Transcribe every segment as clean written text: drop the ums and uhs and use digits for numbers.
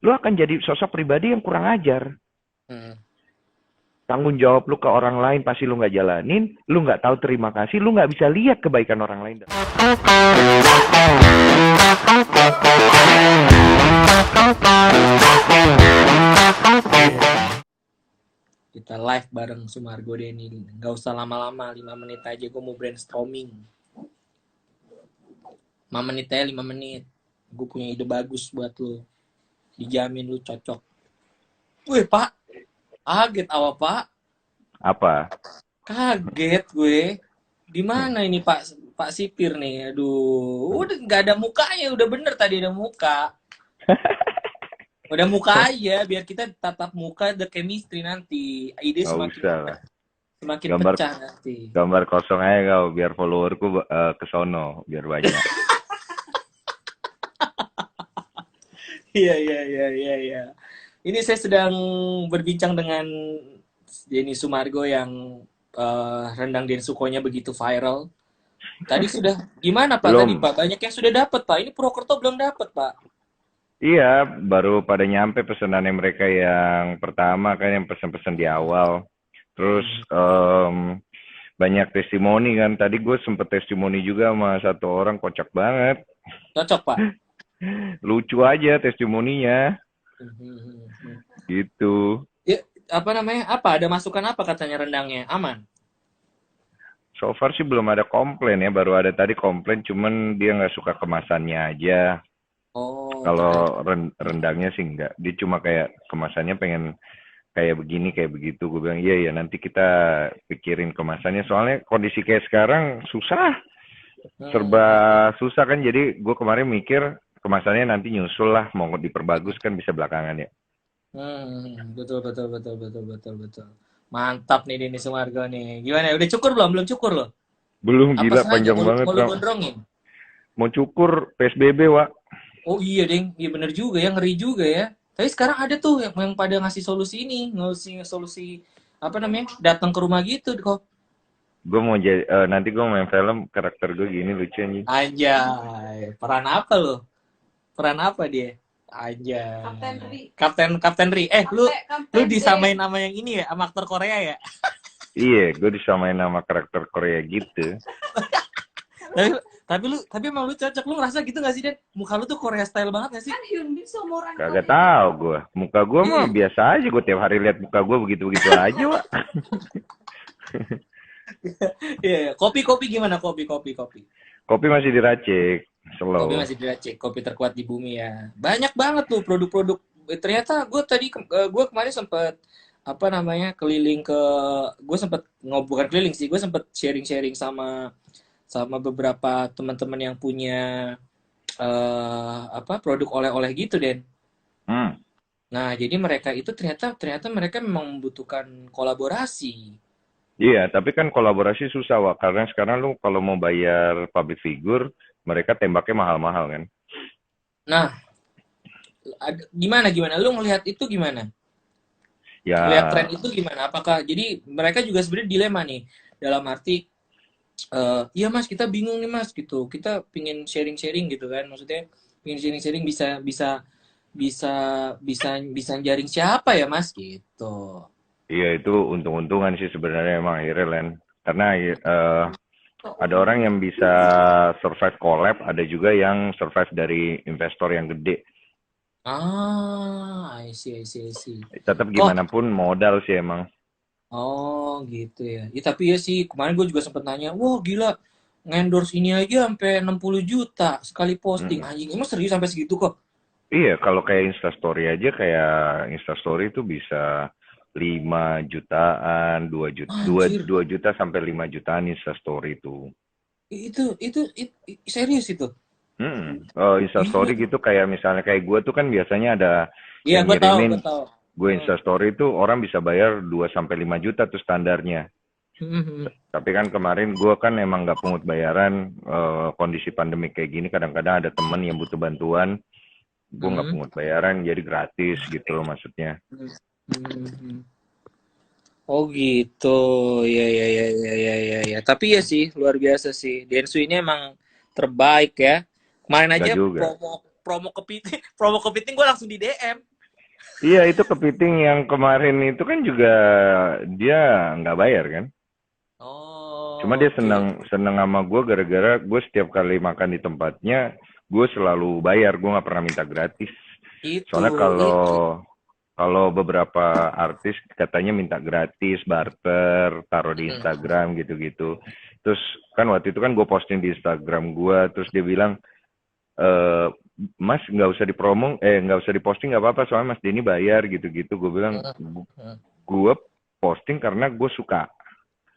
lu akan jadi sosok pribadi yang kurang ajar. Hmm. Tanggung jawab lu ke orang lain pasti lu nggak jalanin, lu nggak tahu terima kasih, lu nggak bisa lihat kebaikan orang lain. Iya. Kita live bareng Sumargo Denny. Nggak usah lama-lama, 5 menit aja gue mau brainstorming. 5 menit aja, 5 menit. Gue punya ide bagus buat lo. Dijamin lu cocok. Wih, Pak. Kaget awal, Pak. Apa? Kaget gue. Di mana ini Pak Pak Sipir nih? Aduh, udah nggak ada mukanya, udah bener tadi ada muka. Udah muka aja, biar kita tatap muka, the chemistry nanti. Ide Nggak usah lah. semakin Gambar pecah nanti. gambar kosong aja kau biar followerku ke sono biar banyak. Iya, iya, iya, iya, iya. Ini saya sedang berbincang dengan Denny Sumargo yang rendang Densukonya begitu viral. Tadi sudah gimana Pak tadi Belum. Pak? Banyak yang sudah dapat Pak. Ini Purwokerto belum dapat Pak. Iya, baru pada nyampe pesanannya mereka yang pertama kan yang pesan-pesan di awal. Terus banyak testimoni kan. Tadi gue sempet testimoni juga sama satu orang kocak banget. Cocok Pak. Lucu aja testimoninya. Gitu. Ya, apa namanya? Apa? Ada masukan apa katanya rendangnya? Aman. So far sih belum ada komplain ya. Baru ada tadi komplain cuman dia nggak suka kemasannya aja. Oh, Kalau rendangnya sih enggak. Dia cuma kayak kemasannya pengen kayak begini, kayak begitu. Gue bilang, iya ya nanti kita pikirin kemasannya. Soalnya kondisi kayak sekarang susah. Serba susah kan. Jadi gue kemarin mikir kemasannya nanti nyusul lah. Mau diperbagus kan bisa belakangan ya. betul betul betul betul betul betul. Mantap nih Denny Sumargo nih. Gimana? Udah cukur belum? Belum cukur loh. Belum Apa gila sengaja panjang banget mau lu bro. gondrongin? Mau cukur PSBB Wak. Oh iya deng, iya bener juga ya, ngeri juga ya. Tapi sekarang ada tuh yang pada ngasih solusi ini, ngasih solusi apa namanya, datang ke rumah gitu kok. Gue mau jadi, nanti gue main film karakter gue gini lucu anjing. Anjay, peran apa lo? Peran apa dia? Anjay. Kapten Ri. Kapten Ri. Lu Kapten disamain sama yang ini ya, sama aktor Korea ya? Iya, gue disamain nama karakter Korea gitu. Tapi emang lu cocok, lu ngerasa gitu gak sih Den? Muka lu tuh Korea style banget gak sih? Kan Hyun Bin seumuran Kagak Korea. tahu gue. Muka gue mah Iya. biasa aja. Gue tiap hari lihat muka gue begitu-begitu aja, Wak. Iya. Kopi gimana? Kopi. Kopi masih diracik. Kopi Slow. masih diracik, kopi terkuat di bumi ya. Banyak banget tuh produk-produk. Ternyata gue kemarin sempet apa namanya keliling ke, gue sempet bukan keliling sih, gue sempet sharing-sharing sama beberapa teman-teman yang punya apa produk oleh-oleh gitu Den. Hmm. Nah jadi mereka itu ternyata mereka memang membutuhkan kolaborasi. Iya, tapi kan kolaborasi susah, Wak. Karena sekarang lu kalau mau bayar public figure, mereka tembaknya mahal-mahal kan. Nah gimana lu ngelihat itu gimana? Ngelihat tren Ya, itu gimana? Apakah jadi mereka juga sebenarnya dilema nih dalam arti iya mas kita bingung nih mas gitu, kita pingin sharing-sharing gitu kan, maksudnya pingin sharing-sharing bisa bisa bisa bisa jaring siapa ya mas gitu. iya itu untung-untungan sih sebenarnya emang akhirnya, Len. Karena ada orang yang bisa survive collab, ada juga yang survive dari investor yang gede. I see. Tetap Oh, gimana pun modal sih emang. oh gitu ya. Ya tapi ya sih kemarin gue juga sempet nanya, wah gila ngendorse ini aja sampai 60 juta sekali posting, Mm. anjing emang serius sampai segitu kok? Iya, kalau kayak Instastory aja, kayak Instastory itu bisa 5 jutaan, 2 juta, Anjir, 2 juta sampai 5 jutaan Instastory itu. serius itu. Instastory Gila. gitu kayak misalnya kayak gue tuh kan biasanya ada Iya, yang gue ngirimin tahu. gue Instastory itu orang bisa bayar 2 sampai 5 juta tuh standarnya. Hmm. Tapi kan kemarin gue kan emang nggak pungut bayaran, kondisi pandemi kayak gini kadang-kadang ada temen yang butuh bantuan, gue nggak Hmm. pungut bayaran jadi gratis gitu loh maksudnya. Hmm. Oh gitu, ya. Tapi ya sih luar biasa sih. Densu ini emang terbaik ya. Kemarin aja Nggak juga. promo promo kepiting, promo kepiting gue langsung di DM. Iya, itu kepiting yang kemarin itu kan juga dia nggak bayar kan. Cuma Oh, dia oke. senang senang sama gue gara-gara gue setiap kali makan di tempatnya gue selalu bayar, gue nggak pernah minta gratis. Itu, Soalnya kalau itu. kalau beberapa artis katanya minta gratis, barter, taruh di Hmm. Instagram gitu-gitu. Terus kan waktu itu kan gue posting di Instagram gue, terus dia bilang, eh Mas nggak usah dipromong, nggak usah diposting nggak apa-apa, soalnya Mas Denny bayar gitu-gitu. Gue bilang, Hmm. Hmm. gue posting karena gue suka.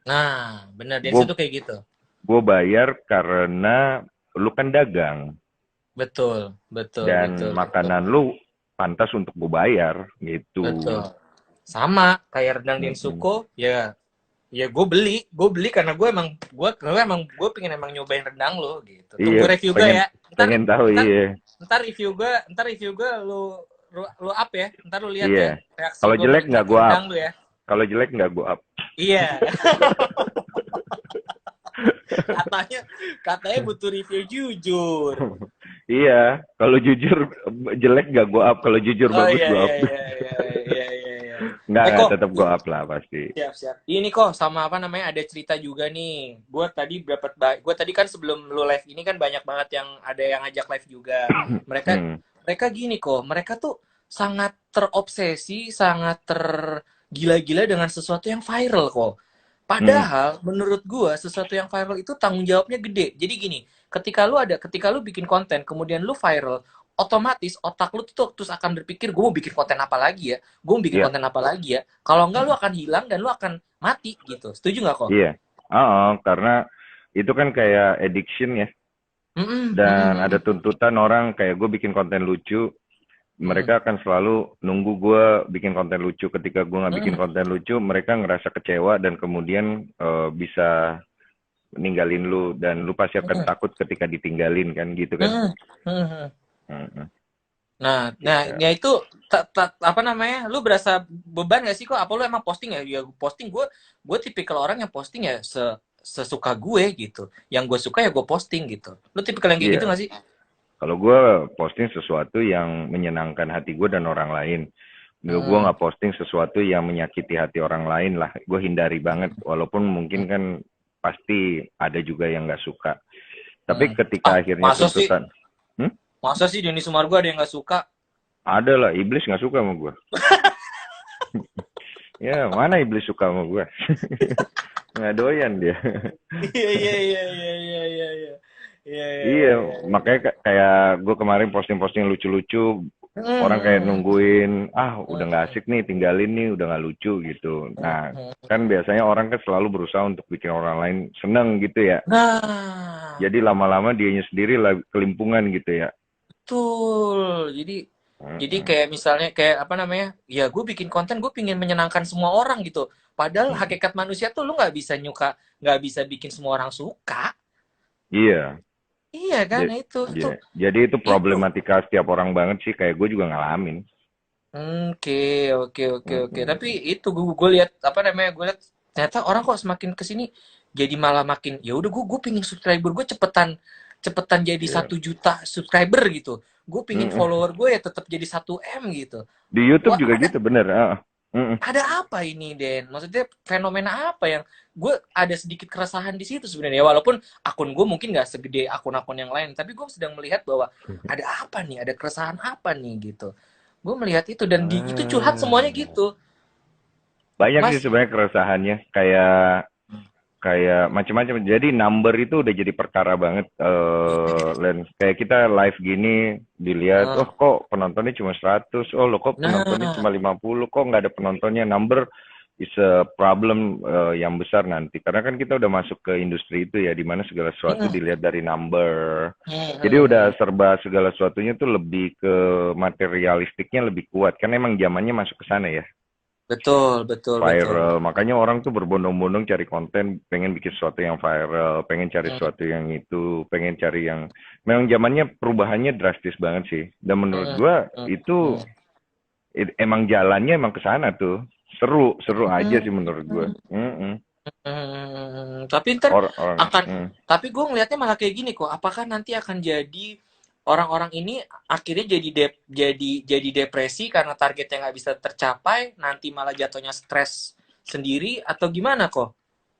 Nah, benar. Densu Gue tuh kayak gitu. gue bayar karena lu kan dagang Betul, betul, dan betul, betul. makanan lu pantas untuk gue bayar gitu. Betul. Sama kayak rendang Mm-mm. Densuko, ya, ya gue beli karena gue pengen emang nyobain rendang lo gitu. Iya, Tunggu review gue pengen ya. Ntar, pengen tahu ntar, iya. ntar review gue lu up ya. Ntar lu lihat Iya. ya reaksi Kalau gue jelek nggak menikmati gue up. rendang lu ya. Kalau jelek nggak gue up. Iya, katanya katanya butuh review jujur. Iya. Kalau jujur jelek nggak gue up. Kalau jujur Oh bagus iya gue iya up. iya iya iya iya iya. Nggak Kok tetap gue up lah pasti. siap siap. Ini kok sama apa namanya ada cerita juga nih. Gue tadi kan sebelum lu live ini kan banyak banget yang ada yang ngajak live juga. Mereka Hmm. mereka gini kok. Mereka tuh sangat terobsesi, sangat tergila-gila dengan sesuatu yang viral kok. Hmm. Padahal menurut gua sesuatu yang viral itu tanggung jawabnya gede. Jadi gini, ketika lu bikin konten kemudian lu viral, otomatis otak lu tuh terus akan berpikir gue mau bikin konten apa lagi ya? Gue mau bikin Iya. konten apa lagi ya? Kalau enggak lu akan hilang dan lu akan mati gitu. Setuju nggak kok? Iya. Oh, karena itu kan kayak addiction ya. Mm-mm, Dan mm-mm, ada tuntutan orang kayak gue bikin konten lucu, mm-mm, mereka akan selalu nunggu gue bikin konten lucu. Ketika gue nggak bikin mm-mm, konten lucu, mereka ngerasa kecewa dan kemudian bisa ninggalin lu dan lu pasti akan mm-mm, takut ketika ditinggalin kan gitu kan. mm-mm, mm-mm. Mm-mm. Nah, Ya. ya itu apa namanya? Lu berasa beban gak sih kok? Apa lu emang posting ya? Ya posting gue tipikal orang yang posting ya sesuka gue gitu. Yang gue suka ya gue posting gitu. Lu tipikal yang kayak gitu Iya, gak sih? kalau gue posting sesuatu yang menyenangkan hati gue dan orang lain. Gue Hmm. nggak posting sesuatu yang menyakiti hati orang lain lah. Gue hindari banget, walaupun mungkin kan pasti ada juga yang nggak suka. Tapi Hmm. ketika Ah, akhirnya tuntutan, hmm? masa sih Denny Sumargo ada yang gak suka? Ada lah, iblis nggak suka sama gue. Ya, mana iblis suka sama gue? Nggak doyan dia. Iya iya iya iya iya iya iya iya Iya, iya iya. makanya kayak gue kemarin posting-posting lucu-lucu, orang kayak Hmm. nungguin, ah udah nggak Hmm. asik nih, tinggalin nih, udah nggak lucu gitu. Nah, Hmm. kan biasanya orang kan selalu berusaha untuk bikin orang lain seneng gitu ya. Nah, Jadi lama-lama dianya sendiri kelimpungan gitu ya. betul. Jadi Mm-mm. kayak misalnya kayak apa namanya? Ya gue bikin konten gue pingin menyenangkan semua orang gitu. Padahal Mm-mm. hakikat manusia tuh lu nggak bisa bikin semua orang suka. Iya, Iya kan? jadi, Nah, jadi itu itu. problematika setiap orang banget sih, kayak gue juga ngalamin. Oke, oke, oke, oke. Tapi Mm-mm. itu gue lihat apa namanya? Gue lihat ternyata orang kok semakin kesini jadi malah makin ya udah gue pingin subscriber gue cepetan cepetan jadi Iya. 1 juta subscriber gitu. Gue pingin Mm-mm. follower gue ya tetap jadi 1 M gitu. Di YouTube Wah, juga gitu, bener. Mm-mm. ada apa ini, Den? Maksudnya fenomena apa yang gue ada sedikit keresahan di situ sebenarnya. Walaupun akun gue mungkin nggak segede akun-akun yang lain, tapi gue sedang melihat bahwa ada apa nih, ada keresahan apa nih gitu. Gue melihat itu dan itu curhat semuanya Ah. gitu. Banyak sih Mas, sebenarnya keresahannya, kayak kayak macam-macam. Jadi number itu udah jadi perkara banget. Len, kayak kita live gini dilihat, oh eh, kok penontonnya cuma 100, oh lo kok penontonnya nah, cuma 50, kok nggak ada penontonnya. Number is a problem yang besar nanti. Karena kan kita udah masuk ke industri itu ya, di mana segala sesuatu mm, dilihat dari number. mm, Jadi mm. udah serba segala sesuatunya tuh lebih ke materialistiknya lebih kuat. Kan emang zamannya masuk ke sana ya, Betul, betul, betul. viral. Makanya orang tuh berbondong-bondong cari konten, pengen bikin sesuatu yang viral, pengen cari Mm, sesuatu yang itu, pengen cari yang memang zamannya perubahannya drastis banget sih. Dan menurut mm, gua mm, itu mm, emang jalannya emang ke sana tuh. Seru, seru aja sih menurut gua. mm. Mm-mm. Tapi ntar Orang, akan, mm. tapi gue ngelihatnya malah kayak gini kok. Apakah nanti akan jadi, orang-orang ini akhirnya jadi depresi karena targetnya nggak bisa tercapai, nanti malah jatuhnya stres sendiri atau gimana kok?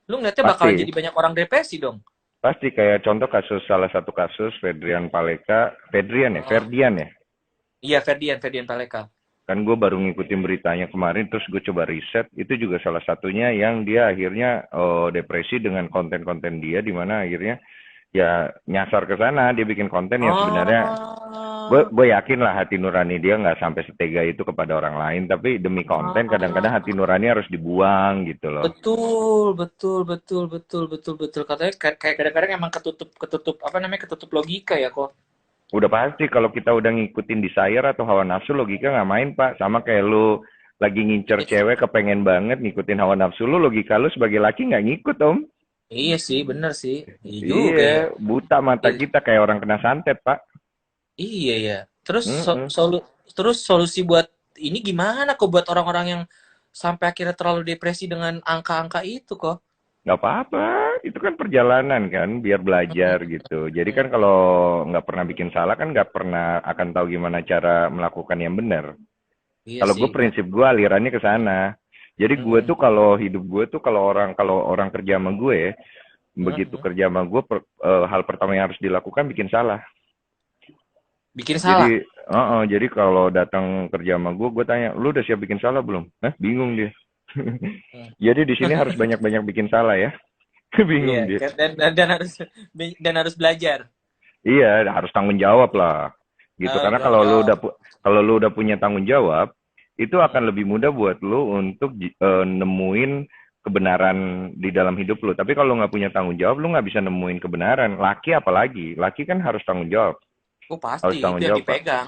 Lu ngeliatnya bakalan Pasti, jadi banyak orang depresi dong. pasti kayak contoh kasus salah satu kasus Fedrian Paleka, Heeh. Ferdian ya. Iya, Ferdian Paleka. Kan gue baru ngikutin beritanya kemarin, terus gue coba riset, itu juga salah satunya yang dia akhirnya depresi dengan konten-konten dia, di mana akhirnya ya nyasar ke sana, dia bikin konten yang sebenarnya Oh, gue yakin lah hati nurani dia nggak sampai setega itu kepada orang lain, tapi demi konten kadang-kadang hati ah, nurani harus dibuang gitu loh. betul, betul, betul, betul, betul, betul. Katanya kayak kadang-kadang emang ketutup, ketutup apa namanya, ketutup logika ya kok. Udah pasti kalau kita udah ngikutin desire atau hawa nafsu, logika nggak main pak. Sama kayak lu lagi ngincer Iya sih, cewek kepengen banget ngikutin hawa nafsu lu, logika lu sebagai laki nggak ngikut om. iya sih, bener sih. Iya juga Iya, ya. buta mata Iya, kita kayak orang kena santet pak. iya ya. Terus Mm-mm. terus solusi buat ini gimana kok buat orang-orang yang sampai akhirnya terlalu depresi dengan angka-angka itu kok? Nggak apa-apa, itu kan perjalanan kan, biar belajar gitu. Jadi kan kalau nggak pernah bikin salah kan nggak pernah akan tahu gimana cara melakukan yang benar. Iya Kalau sih, gue prinsip gue alirannya ke sana. Jadi gue mm, tuh kalau hidup gue tuh kalau orang kerja sama gue, begitu mm. kerja sama gue, hal pertama yang harus dilakukan bikin salah. Bikin salah. Jadi kalau datang kerja sama gue tanya, lu udah siap bikin salah belum? Hah? Bingung dia. Hmm. Jadi di sini harus banyak-banyak bikin salah ya. Iya, Bingung dia. dan harus belajar. Iya, harus tanggung jawab lah. Gitu. Oh, Karena tanggung jawab. kalau lu udah punya tanggung jawab, itu Hmm. akan lebih mudah buat lu untuk nemuin kebenaran di dalam hidup lu. Tapi kalau nggak punya tanggung jawab, lu nggak bisa nemuin kebenaran. Laki apalagi, laki kan harus tanggung jawab. Oh pasti, Harus itu tanggung yang jawab, Pak. dipegang.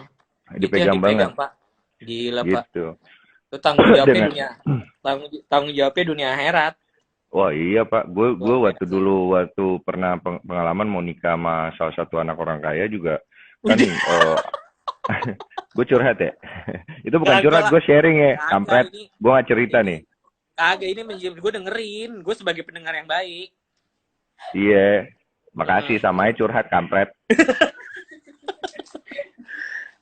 Itu yang Dipegang banget. dipegang, Pak. Gila, Pak. Gitu. Itu tanggung jawabnya Dengan dunia, tanggung jawabnya dunia akhirat. Wah iya Pak, gue Luar waktu biasa. dulu waktu pernah pengalaman mau nikah sama salah satu anak orang kaya juga kan Widih, gue curhat ya. Itu bukan kagak curhat, lah. gue sharing ya, Kagak kampret. ini. Gue nggak cerita Ini nih. kagak ini menjadi gue dengerin. Gue sebagai pendengar yang baik. Iya, makasih Heeh. sama aja curhat kampret.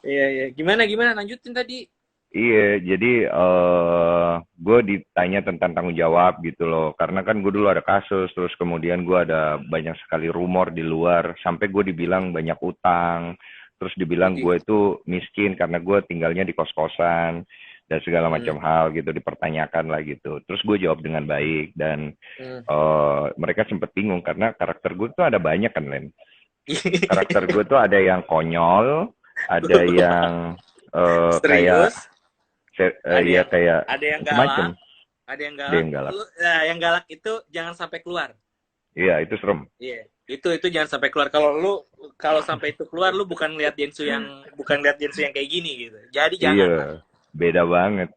Iya, iya. Gimana gimana lanjutin tadi? Iya, jadi gue ditanya tentang tanggung jawab gitu loh. Karena kan gue dulu ada kasus, terus kemudian gue ada banyak sekali rumor di luar, sampai gue dibilang banyak utang, terus dibilang Widih. gue itu miskin karena gue tinggalnya di kos-kosan dan segala Hmm, macam hal gitu, dipertanyakan lah gitu. Terus gue jawab dengan baik dan hmm. mereka sempet bingung karena karakter gue tuh ada banyak kan, Len. Karakter gue tuh ada yang konyol, ada yang kayak Serius? ya kayak Ada yang galak, macem-macem. ada yang Dia galak. yang galak. Lu, nah, yang galak itu jangan sampai keluar. Iya, itu serem. Iya. Itu jangan sampai keluar. Kalau sampai itu keluar lu bukan lihat Densu yang kayak gini gitu. Jadi jangan lah. Iya, beda banget.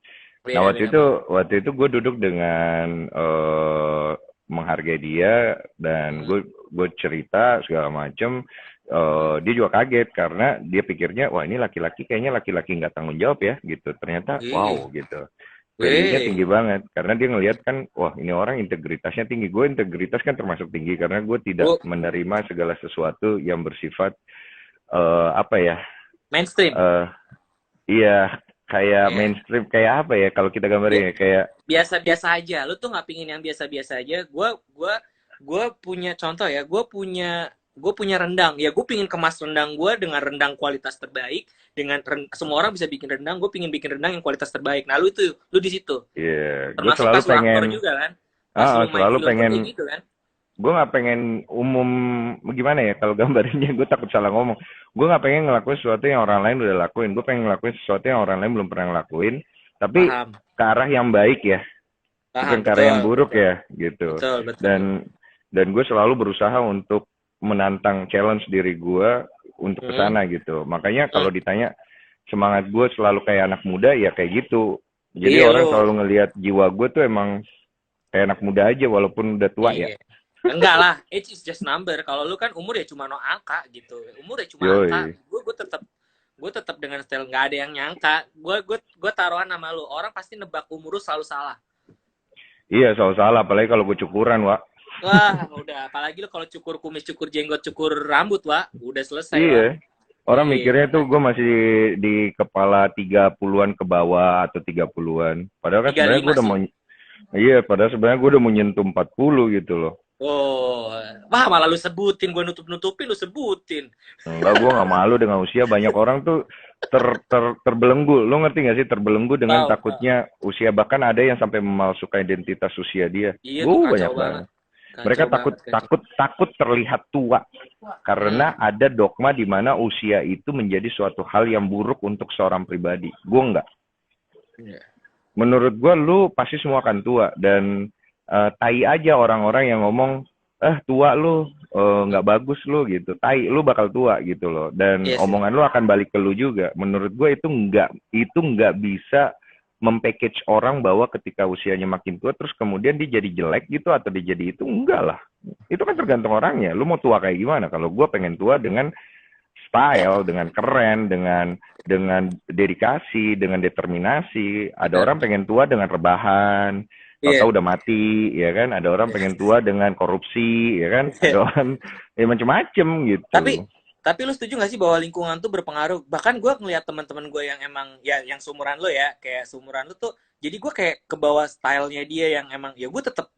Nah, Beda waktu beda itu banget. waktu itu gue duduk dengan menghargai dia dan Hmm, gue cerita segala macem. hmm. Dia juga kaget karena dia pikirnya wah ini laki-laki kayaknya laki-laki nggak tanggung jawab ya gitu. Ternyata Wih, wow gitu. Value-nya wih. tinggi banget karena dia ngelihat kan wah ini orang integritasnya tinggi. Gue integritas kan termasuk tinggi karena gue tidak Lu menerima segala sesuatu yang bersifat apa ya, mainstream. eh iya, kayak Iya. mainstream, kayak apa ya kalau kita gambarin ya, kayak Biasa-biasa aja. Lu tuh nggak pingin yang biasa-biasa aja. Gue punya contoh ya. Gue punya rendang. Ya gue pingin kemas rendang gue dengan rendang kualitas terbaik. Semua orang bisa bikin rendang. Gue pingin bikin rendang yang kualitas terbaik. Nah lu di situ. ya gue Termasuk selalu pas lu pengen aktor juga kan. Pas lu main selalu film pun pengen kayak gitu kan. gue nggak pengen umum, gimana ya kalau gambarnya, gue takut salah ngomong. Gue nggak pengen ngelakuin sesuatu yang orang lain udah lakuin, gue pengen ngelakuin sesuatu yang orang lain belum pernah ngelakuin, tapi Paham. ke arah yang baik ya, bukan Paham. ke arah yang Betul. buruk Betul. ya gitu. Betul. Betul. Dan gue selalu berusaha untuk menantang challenge diri gue untuk ke Hmm. sana gitu. Makanya Hmm. kalau ditanya semangat gue selalu kayak anak muda ya kayak gitu. Jadi Iya lu. orang selalu ngelihat jiwa gue tuh emang kayak anak muda aja walaupun udah tua ya. Iya. Enggak lah, age is just number. Kalau lu kan umur ya cuma no angka gitu. Umur ya cuma angka. Yoi. Gue tetap dengan style nggak ada yang nyangka. Gue taruhan sama lu. Orang pasti nebak umur lu selalu salah. Iya, selalu salah apalagi kalau gue cukuran, Wak. Wah, udah. Apalagi lu kalau cukur kumis, cukur jenggot, cukur rambut, Wah. Udah selesai, Wah. Iya. Orang Iya, mikirnya tuh gue masih di kepala 30-an ke bawah atau 30-an. Padahal kan tiga sebenarnya gue lima udah sih. mau, iya, padahal sebenarnya gue udah mau nyentuh 40 gitu loh. Oh, wah malah lu sebutin, gue nutup-nutupin, lu sebutin. Enggak, gue nggak malu dengan usia. Banyak orang tuh terbelenggu. Lo ngerti gak sih terbelenggu dengan Tahu, tahu. takutnya usia. Bahkan ada yang sampai memalsukan identitas usia dia. Iya tuh Gue kacau banyak banget. banget. Kacau Mereka banget, takut kacau. takut takut terlihat tua Hmm. karena ada dogma di mana usia itu menjadi suatu hal yang buruk untuk seorang pribadi. Gue enggak. Iya. Menurut gue lu pasti semua akan tua dan tai aja orang-orang yang ngomong tua lu nggak bagus lu gitu. Tai lu bakal tua gitu loh dan Iya sih. omongan lu akan balik ke lu juga. Menurut gue itu nggak bisa mempackage orang bahwa ketika usianya makin tua terus kemudian dia jadi jelek gitu atau dia jadi itu enggak lah. Itu kan tergantung orangnya. Lu mau tua kayak gimana? Kalau gue pengen tua dengan style, dengan keren, dengan dedikasi, dengan determinasi. Ada Benar, orang benar. pengen tua dengan rebahan, Iya. tahu-tahu udah mati, ya kan? Ada orang pengen tua dengan korupsi, ya kan? Ada orang ya macem-macem Tapi gitu. tapi lu setuju gak sih bahwa lingkungan tuh berpengaruh? Bahkan gue ngeliat teman-teman gue yang emang ya yang seumuran lu ya, kayak seumuran lu tuh, jadi gue kayak ke bawah stylenya dia yang emang ya gue tetap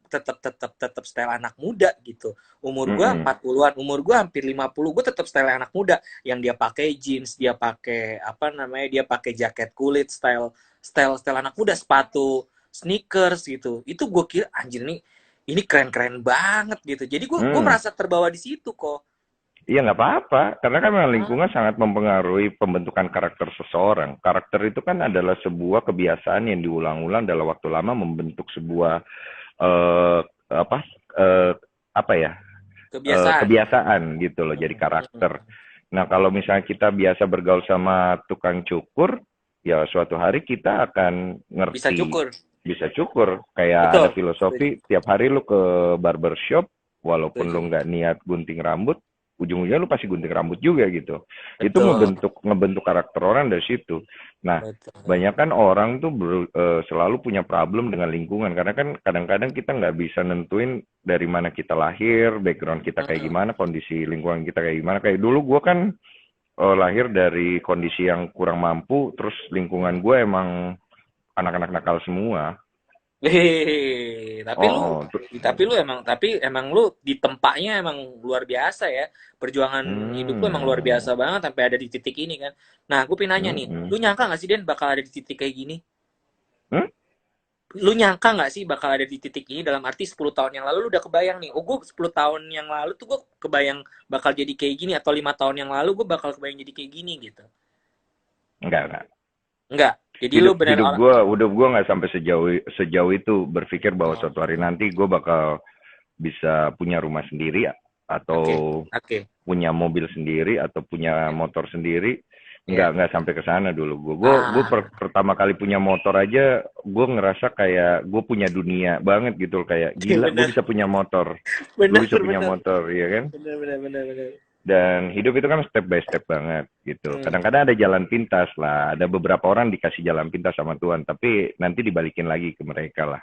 style anak muda gitu. Umur gue Mm-mm. 40-an, umur gue hampir 50, gue tetap style anak muda. Yang dia pakai jeans, dia pakai apa namanya, dia pakai jaket kulit, style anak muda, sepatu sneakers gitu. Itu gue kira anjir nih ini keren-keren banget gitu. Jadi gue Hmm. merasa terbawa di situ kok. Iya nggak apa-apa, karena kan memang Ah, lingkungan sangat mempengaruhi pembentukan karakter seseorang. Karakter itu kan adalah sebuah kebiasaan yang diulang-ulang dalam waktu lama membentuk sebuah eh apa eh, apa ya kebiasaan. kebiasaan gitu loh jadi Hmm. karakter. Nah kalau misalnya kita biasa bergaul sama tukang cukur, ya suatu hari kita akan Bisa ngerti cukur. bisa cukur. Kayak ada Betul. Setuju. filosofi tiap hari lu ke barbershop, walaupun lu Setuju. nggak niat gunting rambut, ujung-ujungnya lu pasti gunting rambut juga gitu. Itu Betul. ngebentuk ngebentuk karakter orang dari situ. Nah, Betul. banyak kan orang tuh selalu punya problem dengan lingkungan karena kan kadang-kadang kita nggak bisa nentuin dari mana kita lahir, background kita kayak Hmm. gimana, kondisi lingkungan kita kayak gimana. Kayak dulu gue kan lahir dari kondisi yang kurang mampu, terus lingkungan gue emang anak-anak nakal semua. Hehehe. Oh, oh, Tapi emang lu di tempatnya emang luar biasa ya. Perjuangan hidup lu emang luar hmm, biasa banget sampai ada di titik ini kan. Nah, gue pengen nanya nih, hmm, lu nyangka gak sih Den bakal ada di titik kayak gini? hmm? Lu nyangka nggak sih bakal ada di titik ini dalam arti 10 tahun yang lalu lu udah kebayang nih, oh gue 10 tahun yang lalu tuh gue kebayang bakal jadi kayak gini atau 5 tahun yang lalu gue bakal kebayang jadi kayak gini gitu. Enggak. Enggak. Jadi lu hidup benar hidup orang. gue hidup gue nggak sampai sejauh sejauh itu berpikir bahwa Oh, suatu hari nanti gue bakal bisa punya rumah sendiri oke. atau Oke. punya mobil sendiri atau punya Ya. motor sendiri. Ya. Nggak sampai ke sana dulu gue Ah, pertama kali punya motor aja gue ngerasa kayak gue punya dunia banget gitu loh. Kayak gila gue benar. bisa punya motor, gue Benar, bisa punya benar. motor ya kan. Benar, benar, benar, benar. Dan hidup itu kan step by step banget gitu. Hmm. Kadang-kadang ada jalan pintas lah. Ada beberapa orang dikasih jalan pintas sama Tuhan, tapi nanti dibalikin lagi ke mereka lah.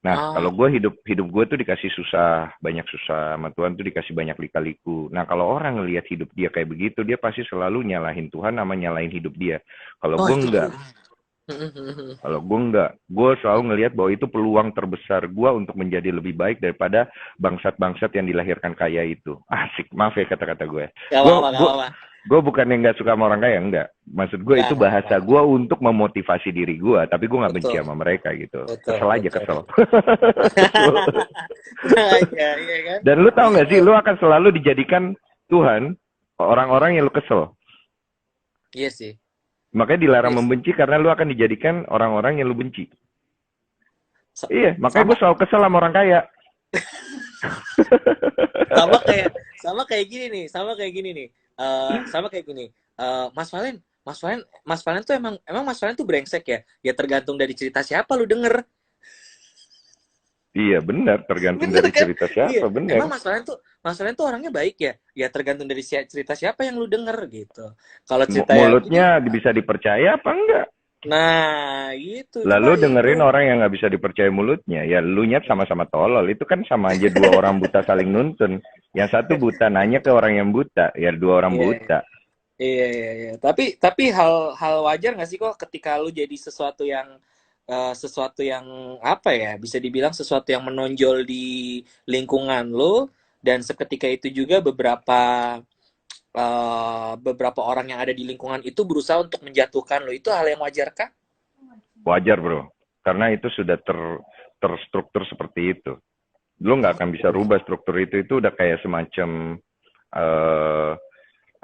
Nah, Ah, kalau gue hidup gue tuh dikasih susah, banyak susah sama Tuhan tuh dikasih banyak lika-liku. Nah, kalau orang ngelihat hidup dia kayak begitu, dia pasti selalu nyalahin Tuhan sama nyalahin hidup dia. Kalau oh gue itu. enggak, kalau gue enggak, gue selalu ngelihat bahwa itu peluang terbesar gue untuk menjadi lebih baik daripada bangsat-bangsat yang dilahirkan kaya itu. Asik, maaf ya kata-kata gue. Gak Gue apa-apa, gak gue apa-apa. gue bukan yang nggak suka sama orang kaya, enggak. Maksud gue Gak, itu gak bahasa apa-apa. gue untuk memotivasi diri gue, tapi gue nggak benci Betul, sama mereka gitu. betul, Kesel aja, betul. kesel. Kesel. Tenang aja, iya kan? Dan lu tahu nggak Gitu. sih, lu akan selalu dijadikan Tuhan orang-orang yang lu kesel. Iya sih. Makanya dilarang Iya sih. membenci karena lu akan dijadikan orang-orang yang lu benci. Sa- Iya, makanya Sama gue selalu kesel sama orang kaya. sama kayak sama kayak gini nih. Sama kayak gini. Mas Valen tuh emang Mas Valen tuh brengsek ya. Ya tergantung dari cerita siapa lu denger. Iya, benar. Tergantung Bener dari kan? cerita Iya. siapa, Emang benar. Mas Valen tuh orangnya baik ya. Ya tergantung dari cerita siapa yang lu denger gitu. Kalau cerita yang ini, Mulutnya bisa dipercaya apa enggak? nah gitu. Cuma Lalu ya itu. dengerin orang yang nggak bisa dipercaya mulutnya. Ya lu nyet sama-sama tolol. Itu kan sama aja dua orang buta saling nuntun. Yang satu buta nanya ke orang yang buta. Ya dua orang Iya. buta. Iya, iya, iya. Tapi hal wajar nggak sih kok ketika lu jadi sesuatu yang apa ya, bisa dibilang sesuatu yang menonjol di lingkungan lu, dan seketika itu juga beberapa orang yang ada di lingkungan itu berusaha untuk menjatuhkan lo. Itu hal yang wajar kah? Wajar bro, karena itu sudah terstruktur seperti itu. Lo nggak akan bisa rubah struktur itu udah kayak semacam uh,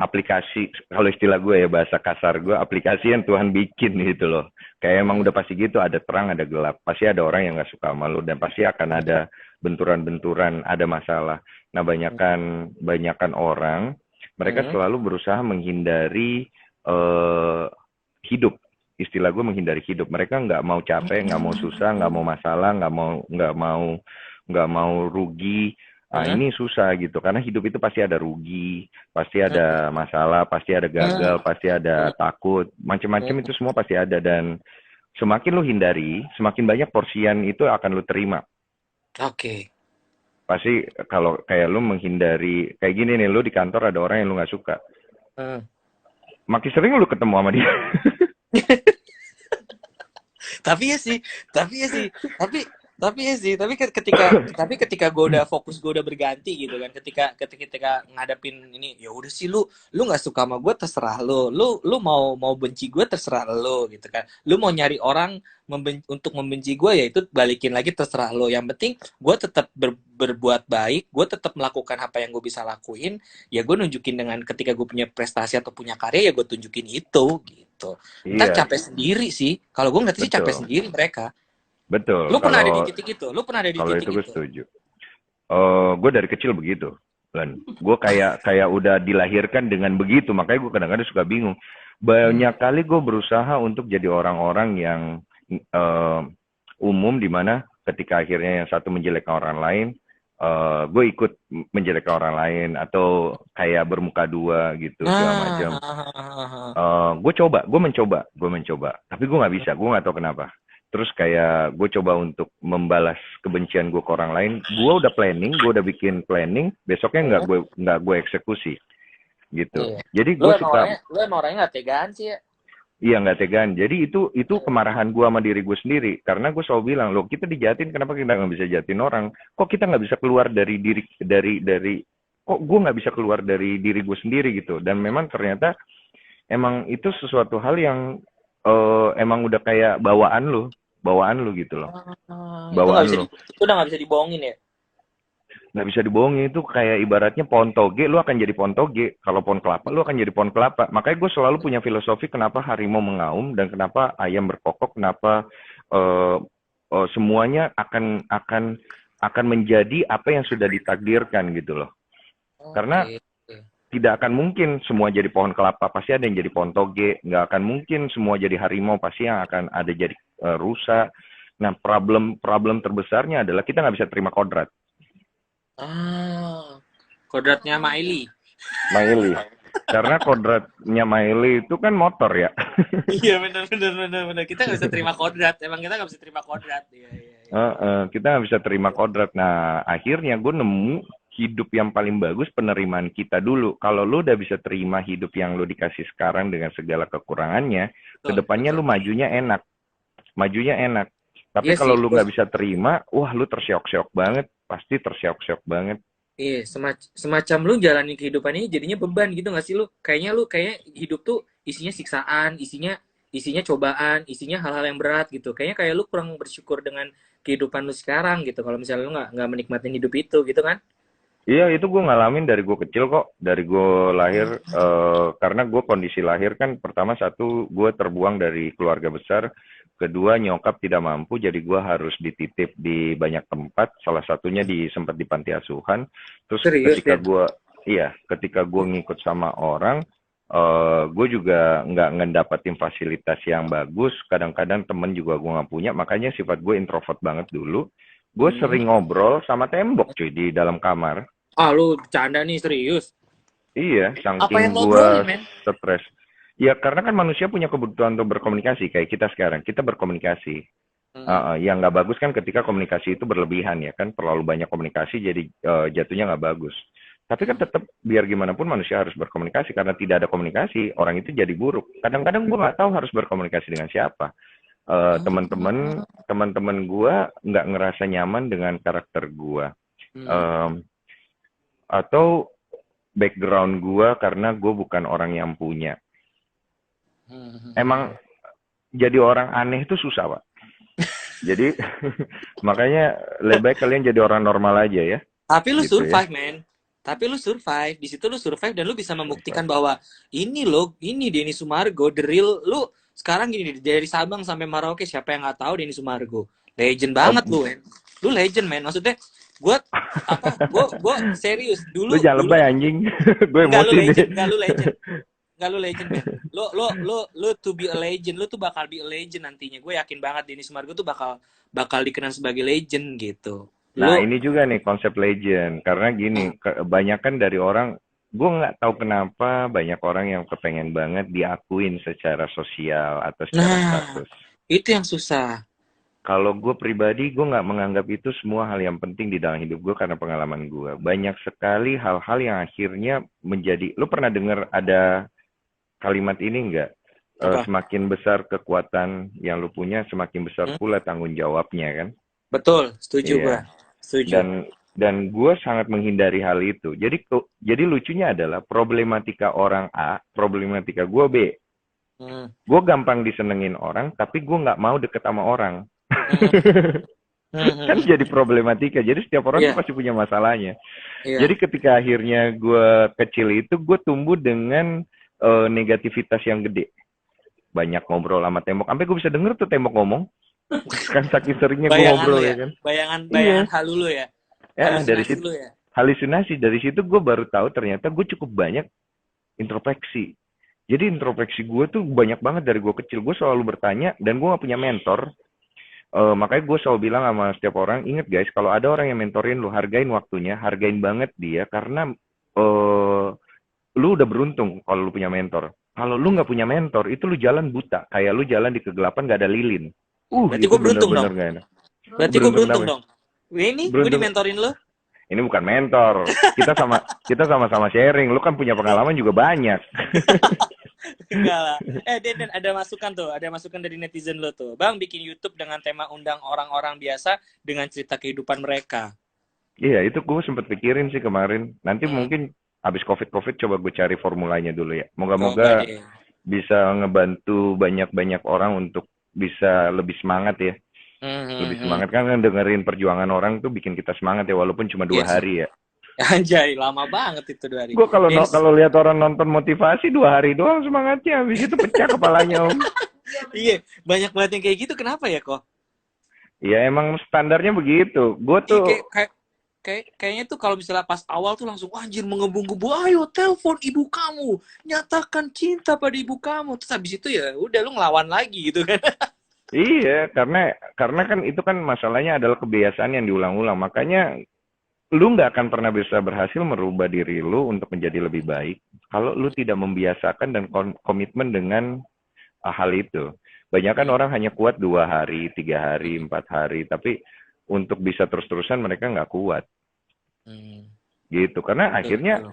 aplikasi, kalau istilah gue ya, bahasa kasar gue, aplikasi yang Tuhan bikin gitu loh. Kayak emang udah pasti gitu, ada terang ada gelap, pasti ada orang yang nggak suka sama lo, dan pasti akan ada benturan-benturan, ada masalah. Nah, banyakan orang mereka Hmm. selalu berusaha menghindari hidup. Istilah gue menghindari hidup. Mereka nggak mau capek, nggak mau susah, nggak mau masalah, nggak mau rugi. Ah, Hmm. ini susah gitu, karena hidup itu pasti ada rugi, pasti ada masalah, pasti ada gagal, pasti ada takut, macam-macam itu semua pasti ada. Dan semakin lu hindari, semakin banyak porsian itu akan lu terima. Oke. Pasti kalau kayak lu menghindari, kayak gini nih, lu di kantor ada orang yang lu nggak suka, Hmm. makin sering lu ketemu sama dia. Tapi ya sih, tapi ya sih, tapi ya sih, tapi ketika gue udah fokus, gue udah berganti gitu kan, ketika ngadepin ini, ya udah sih, lu nggak suka sama gue, terserah lu mau benci gue, terserah lu gitu kan, lu mau nyari orang untuk membenci gue, ya itu balikin lagi, terserah lu, yang penting gue tetap berbuat baik, gue tetap melakukan apa yang gue bisa lakuin, ya gue nunjukin dengan ketika gue punya prestasi atau punya karya, ya gue tunjukin itu gitu. Ntar Iya, capek sendiri sih. Kalau gue ngeliatnya sih capek betul, sendiri mereka. betul. Lu pernah ada di Kalau titik itu? Lu pernah ada di kalau titik itu gue itu? setuju. Gue dari kecil begitu, dan gue kayak udah dilahirkan dengan begitu, makanya gue kadang-kadang suka bingung. Hmm. Banyak kali gue berusaha untuk jadi orang-orang yang uh, umum, dimana ketika akhirnya yang satu menjelekkan orang lain, gue ikut menjelekkan orang lain, atau kayak bermuka dua gitu segala Nah, macam. Gue mencoba, tapi gue nggak bisa, gue nggak tahu kenapa. Terus kayak gue coba untuk membalas kebencian gue ke orang lain, gue udah planning, gue udah bikin planning, besoknya hmm. nggak gue eksekusi gitu. Iya. Jadi gue suka, Lu emang orangnya nggak tegaan sih ya. iya nggak tegaan. Jadi itu kemarahan gue sama diri gue sendiri, karena gue selalu bilang, loh kita dijatin, kenapa kita nggak bisa jatin orang? Kok kita nggak bisa keluar dari diri, dari kok gue nggak bisa keluar dari diri gue sendiri gitu. Dan memang ternyata emang itu sesuatu hal yang emang udah kayak bawaan lu gitu loh, Itu nggak bawaan bisa lu. itu udah nggak bisa dibohongin ya. Nggak bisa dibohongin, itu kayak ibaratnya pohon toge, lu akan jadi pohon toge. Kalau pohon kelapa, lu akan jadi pohon kelapa. Makanya gue selalu punya filosofi kenapa harimau mengaum dan kenapa ayam berkokok, kenapa uh, semuanya akan menjadi apa yang sudah ditakdirkan gitu loh. Karena Oke. tidak akan mungkin semua jadi pohon kelapa, pasti ada yang jadi pohon toge. Nggak akan mungkin semua jadi harimau, pasti yang akan ada jadi rusa. Nah, problem terbesarnya adalah kita nggak bisa terima kodrat. Ah, kodratnya Miley. Maili. Karena kodratnya Maili itu kan motor ya. Iya, benar. Kita nggak bisa terima kodrat. Emang kita nggak bisa terima kodrat. Iya, iya, iya. Kita nggak bisa terima kodrat. Nah, akhirnya gue nemu hidup yang paling bagus penerimaan kita dulu. Kalau lu udah bisa terima hidup yang lu dikasih sekarang dengan segala kekurangannya, Betul, kedepannya betul. lu majunya enak. Majunya enak. Tapi Iya kalau sih. lu nggak bisa terima, wah lu terseok-seok banget. Pasti terseok-seok banget. Iya, semacam lu jalani kehidupan ini jadinya beban gitu gak sih lu? Kayaknya hidup tuh isinya siksaan, isinya cobaan, isinya hal-hal yang berat gitu. Kayaknya kayak lu kurang bersyukur dengan kehidupan lu sekarang gitu. Kalau misalnya lu nggak menikmatin hidup itu gitu kan? Iya, itu gue ngalamin dari gue kecil kok. Dari gue lahir, karena gue kondisi lahir kan, pertama satu, gue terbuang dari keluarga besar. Kedua, nyokap tidak mampu, jadi gue harus dititip di banyak tempat. Salah satunya sempat di panti asuhan. Terus Serius ya? ketika gue ngikut sama orang, gue juga nggak ngedapatin fasilitas yang bagus. Kadang-kadang temen juga gue nggak punya, makanya sifat gue introvert banget dulu. Gue Hmm. sering ngobrol sama tembok cuy di dalam kamar. Ah, lu bercanda nih, serius. Iya, Apa saking yang gua ngobrolin, men? stres. Ya karena kan manusia punya kebutuhan untuk berkomunikasi, kayak kita sekarang, kita berkomunikasi. Hmm. Yang nggak bagus kan ketika komunikasi itu berlebihan ya kan, terlalu banyak komunikasi jadi jatuhnya nggak bagus. Tapi kan tetap biar gimana pun manusia harus berkomunikasi, karena tidak ada komunikasi orang itu jadi buruk. Kadang-kadang gue nggak tahu harus berkomunikasi dengan siapa. Oh. Teman-teman gue nggak ngerasa nyaman dengan karakter gue, Hmm. atau background gue karena gue bukan orang yang punya. Emang jadi orang aneh itu susah, Pak. Jadi makanya lebih baik kalian jadi orang normal aja ya, Tapi lu gitu ya. survive, man. Tapi lu survive. Di situ lu survive dan lu bisa membuktikan bahwa ini loh, ini Denny Sumargo, the real. Lu sekarang gini, dari Sabang sampai Merauke, siapa yang nggak tahu Denny Sumargo? Legend Oh, banget lu, man. Lu legend, man. Maksudnya, gue gue serius. lu Dulu, jangan dulu, lebay anjing. Gue enggak lu emosi deh. legend, enggak lu legend. Enggak lu legend, man. Lu to be a legend, lu tuh bakal be a legend nantinya. Gue yakin banget Denny Sumargo tuh bakal dikenal sebagai legend gitu. Nah, Lu ini juga nih konsep legend. Karena gini, kebanyakan dari orang, gue nggak tahu kenapa banyak orang yang kepengen banget diakuin secara sosial atau secara Nah, status. itu yang susah. Kalau gue pribadi, gue nggak menganggap itu semua hal yang penting di dalam hidup gue karena pengalaman gue. Banyak sekali hal-hal yang akhirnya menjadi, lu pernah dengar ada kalimat ini nggak? Apa? Semakin besar kekuatan yang lu punya, semakin besar Hmm? pula tanggung jawabnya kan? Betul, setuju Iya. gua. Setuju. Dan gue sangat menghindari hal itu. Jadi lucunya adalah problematika orang A, problematika gue B. Hmm. Gue gampang disenengin orang, tapi gue nggak mau deket sama orang. Hmm. Hmm. Kan Hmm. jadi problematika. Jadi setiap orang tuh Iya, pasti punya masalahnya. Jadi iya. ketika akhirnya gue kecil itu, gue tumbuh dengan negativitas yang gede. Banyak ngobrol sama tembok. Sampai gue bisa denger tuh tembok ngomong. Kan saking seringnya gue Bayangan lu ngobrol ya ya. kan. Bayangan Iya. halu lu ya. Ya dari Halusinasi situ, lu ya. halusinasi. Dari situ gue baru tahu ternyata gue cukup banyak introspeksi. Jadi introspeksi gue tuh banyak banget dari gue kecil. Gue selalu bertanya dan gue gak punya mentor. Makanya gue selalu bilang sama setiap orang, inget guys, kalau ada orang yang mentorin lu, hargain waktunya, hargain banget dia, karena lu udah beruntung kalau lu punya mentor. Kalau lu nggak punya mentor, itu lu jalan buta, kayak lu jalan di kegelapan gak ada lilin. Berarti Itu gue beruntung bener-bener dong. gak enak. Berarti gue Beruntung beruntung kenapa? dong. Ini gue Beruntung. dimentorin lu. Ini bukan mentor. Kita sama-sama sharing. Lu kan punya pengalaman juga banyak. Enggak lah. Den, ada masukan tuh. Ada masukan dari netizen lo tuh. Bang, bikin YouTube dengan tema undang orang-orang biasa dengan cerita kehidupan mereka. Iya, itu gue sempet pikirin sih kemarin. Nanti Hmm. mungkin habis COVID coba gue cari formulanya dulu ya. Coba Moga-moga deh. bisa ngebantu banyak-banyak orang untuk bisa lebih semangat ya. Hmm, hmm, Lebih hmm. semangat kan dengerin perjuangan orang tuh bikin kita semangat ya, walaupun cuma dua Iya sih. hari ya. Anjay, lama banget itu 2 hari. Gue kalau Dance. kalau lihat orang nonton motivasi 2 hari doang semangatnya, habis itu pecah kepalanya om. Iya, banyak banget yang kayak gitu. Kenapa ya kok? Ya emang standarnya begitu. Gue Iya, tuh kayaknya tuh kalau misalnya pas awal tuh langsung "Wah, anjir menggebu-gebu, ayo telepon ibu kamu, nyatakan cinta pada ibu kamu." Terus habis itu ya udah lu ngelawan lagi gitu kan. iya, karena kan itu kan masalahnya adalah kebiasaan yang diulang-ulang. Makanya lu nggak akan pernah bisa berhasil merubah diri lu untuk menjadi lebih baik kalau lu tidak membiasakan dan komitmen dengan hal itu. Banyak kan Hmm, orang hanya kuat 2 hari, 3 hari, 4 hari, tapi untuk bisa terus-terusan mereka nggak kuat hmm, gitu. Karena betul, akhirnya betul.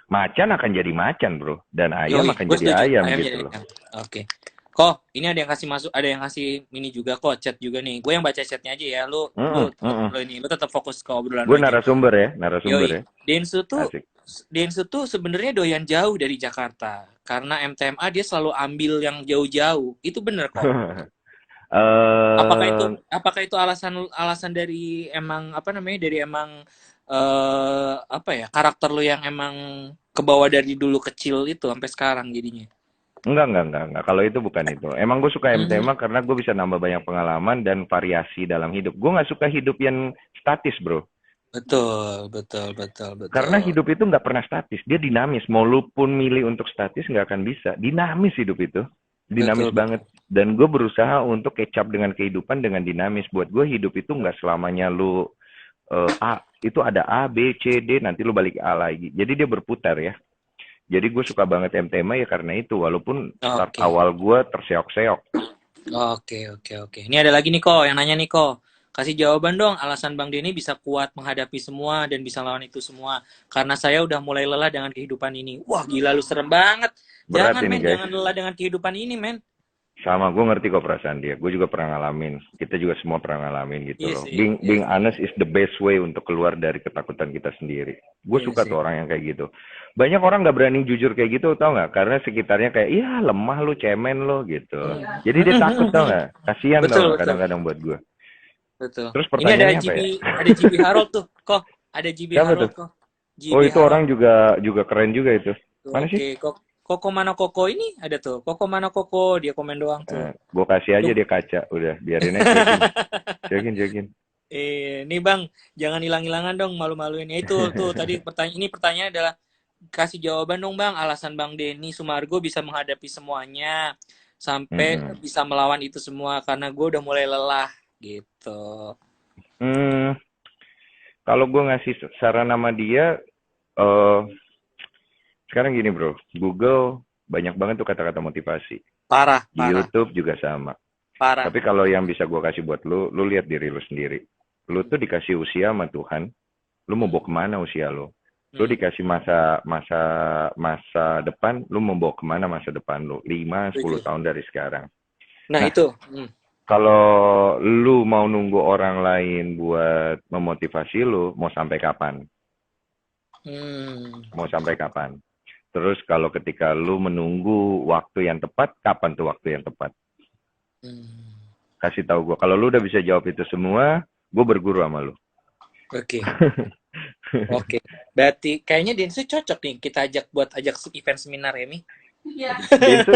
macan akan jadi macan bro, dan ayam Yoi, akan gue jadi setuju. ayam Ayam gitu jadi loh. ayam. Oke. Kok, ini ada yang kasih masuk, ada yang kasih ini juga kok, chat juga nih. Gue yang baca chatnya aja ya. Lu lu Mm-mm, mm-mm. lu tetap fokus ke obrolan Gue lu aja. narasumber Yoi. ya, asik. Densu tuh sebenarnya doyan jauh dari Jakarta. Karena MTMA dia selalu ambil yang jauh-jauh. Itu bener kok. eh Apakah itu alasan alasan dari emang apa namanya? Dari emang apa ya? Karakter lu yang emang kebawa dari dulu kecil itu sampai sekarang jadinya. enggak. Kalau itu bukan itu. Emang gue suka Mhm. MTMA karena gue bisa nambah banyak pengalaman dan variasi dalam hidup. Gue nggak suka hidup yang statis, bro. Betul, betul, betul, Karena betul. hidup itu nggak pernah statis. Dia dinamis. Mau lu pun milih untuk statis nggak akan bisa. Dinamis hidup itu. Dinamis Betul, banget. betul. Dan gue berusaha untuk kecap dengan kehidupan dengan dinamis. Buat gue hidup itu nggak selamanya lu A. Itu ada A, B, C, D. Nanti lu balik A lagi. Jadi dia berputar ya. Jadi gue suka banget MTMA ya karena itu. Walaupun start Oke. awal gue terseok-seok. Oke, oke, oke. Ini ada lagi nih kok yang nanya nih kok. Kasih jawaban dong, alasan Bang Denny bisa kuat menghadapi semua dan bisa lawan itu semua. Karena saya udah mulai lelah dengan kehidupan ini. Wah, gila lu serem banget. Berat Jangan, ini men. guys. Jangan lelah dengan kehidupan ini, men. Sama, gue ngerti kok perasaan dia. Gue juga pernah ngalamin. Kita juga semua pernah ngalamin gitu Iya loh. sih, iya Being sih. honest is the best way untuk keluar dari ketakutan kita sendiri. Gue Iya suka sih. tuh orang yang kayak gitu. Banyak orang nggak berani jujur kayak gitu, tau nggak? Karena sekitarnya kayak, iya lemah lu, cemen lu gitu. Jadi dia takut tau nggak? Kasian tau Betul, nggak betul. kadang-kadang buat gue. Betul. Terus Ini ada pertanyaannya apa ya? GB Harold tuh. Kok ada GB Siapa tuh? Harold kok. Oh GB itu Harold. orang juga juga keren juga itu. Tuh, Mana sih? oke, Koko mana Koko ini ada tuh. Koko mana Koko, dia komen doang tuh. Gue kasih Lu aja dia kaca, udah biarin aja cekin, cekin. nih Bang, jangan hilang-hilangan dong, malu-maluin. Ya itu tuh tadi pertanyaan adalah kasih jawaban dong Bang, alasan Bang Denny Sumargo bisa menghadapi semuanya sampai Mm-mm. bisa melawan itu semua karena gue udah mulai lelah gitu. Hmm, kalau gue ngasih saran nama dia, eh sekarang gini bro, Google banyak banget tuh kata-kata motivasi. Parah, Di parah, YouTube juga sama. parah. Tapi kalau yang bisa gue kasih buat lu lihat diri lu sendiri. Lu tuh dikasih usia sama Tuhan, lu mau bawa Hmm, kemana usia lu? Lu hmm, dikasih masa depan, lu mau bawa kemana masa depan lu? 5, 10 setuju. tahun dari sekarang. Nah Nah, itu, kalau lu mau nunggu orang lain buat memotivasi lu, mau sampai kapan? hmm, Mau sampai kapan? Terus kalau ketika lu menunggu waktu yang tepat, kapan tuh waktu yang tepat? hmm. Kasih tahu gue. Kalau lu udah bisa jawab itu semua, gue berguru sama lu. Oke, oke. Berarti kayaknya Densu cocok nih kita ajak event seminar ya, Mi. Iya.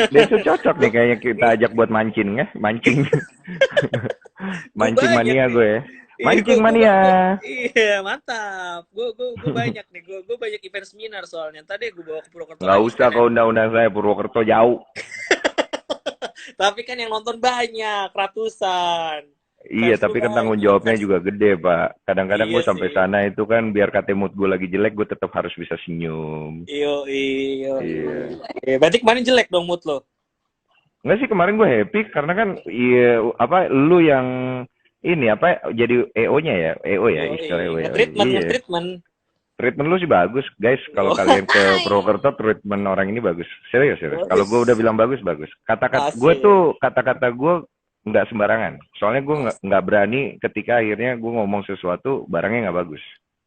Densu cocok nih Gue kayaknya kita ajak buat mancing ya, mancing. gue Mancing banyak mania nih. gue ya. Iya, Mancing mania. iya mantap. Gue banyak nih. Gue banyak event seminar soalnya. Tadi gue bawa ke Purwokerto Nggak lagi usah sekalian. kau undang-undang saya, Purwokerto jauh. Tapi kan yang nonton banyak, ratusan. Iya, Fans lu tapi kan tanggung banyak. jawabnya juga gede, Pak. Kadang-kadang Iya gue sampai sih. sana itu kan biar kata mood gue lagi jelek, gue tetap harus bisa senyum. Iyo, iyo. Iya. Berarti kemarin jelek dong mood lo. Enggak sih kemarin gue happy karena kan iya apa lu yang ini apa jadi EO-nya ya, EO ya Iyo, istilah EO ya. ngetreatment, Iya. ngetreatment. Treatment lu sih bagus, guys. Kalau Oh, kalian ke Purwokerto, treatment orang ini bagus. Serius, serius. Kalau gue udah Wis, bilang bagus, bagus. asik. Kata-kata gue nggak sembarangan. Soalnya gue As nggak berani ketika akhirnya gue ngomong sesuatu barangnya nggak bagus.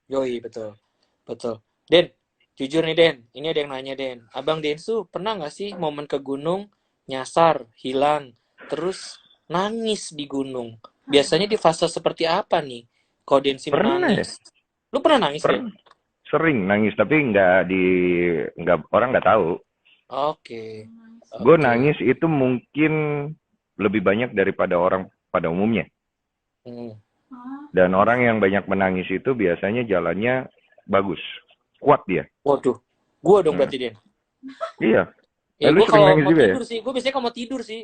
Yoi, betul. Betul. Den, jujur nih Den, ini ada yang nanya Den. Abang Densu pernah nggak sih momen ke gunung, nyasar, hilang, terus nangis di gunung? Biasanya di fase seperti apa nih? Kok Densi Pernah ya? menangis? Lu pernah nangis, Den? Pernah. Sering nangis tapi nggak orang nggak tahu. Oke, Gue oke. nangis itu mungkin lebih banyak daripada orang pada umumnya. Hmm. Dan orang yang banyak menangis itu biasanya jalannya bagus, kuat dia. Waduh, gua dong Hmm. berarti Den. Iya. Ya Lu gua sering kalau nangis mau juga ya? tidur sih, gua biasanya kalau mau tidur sih.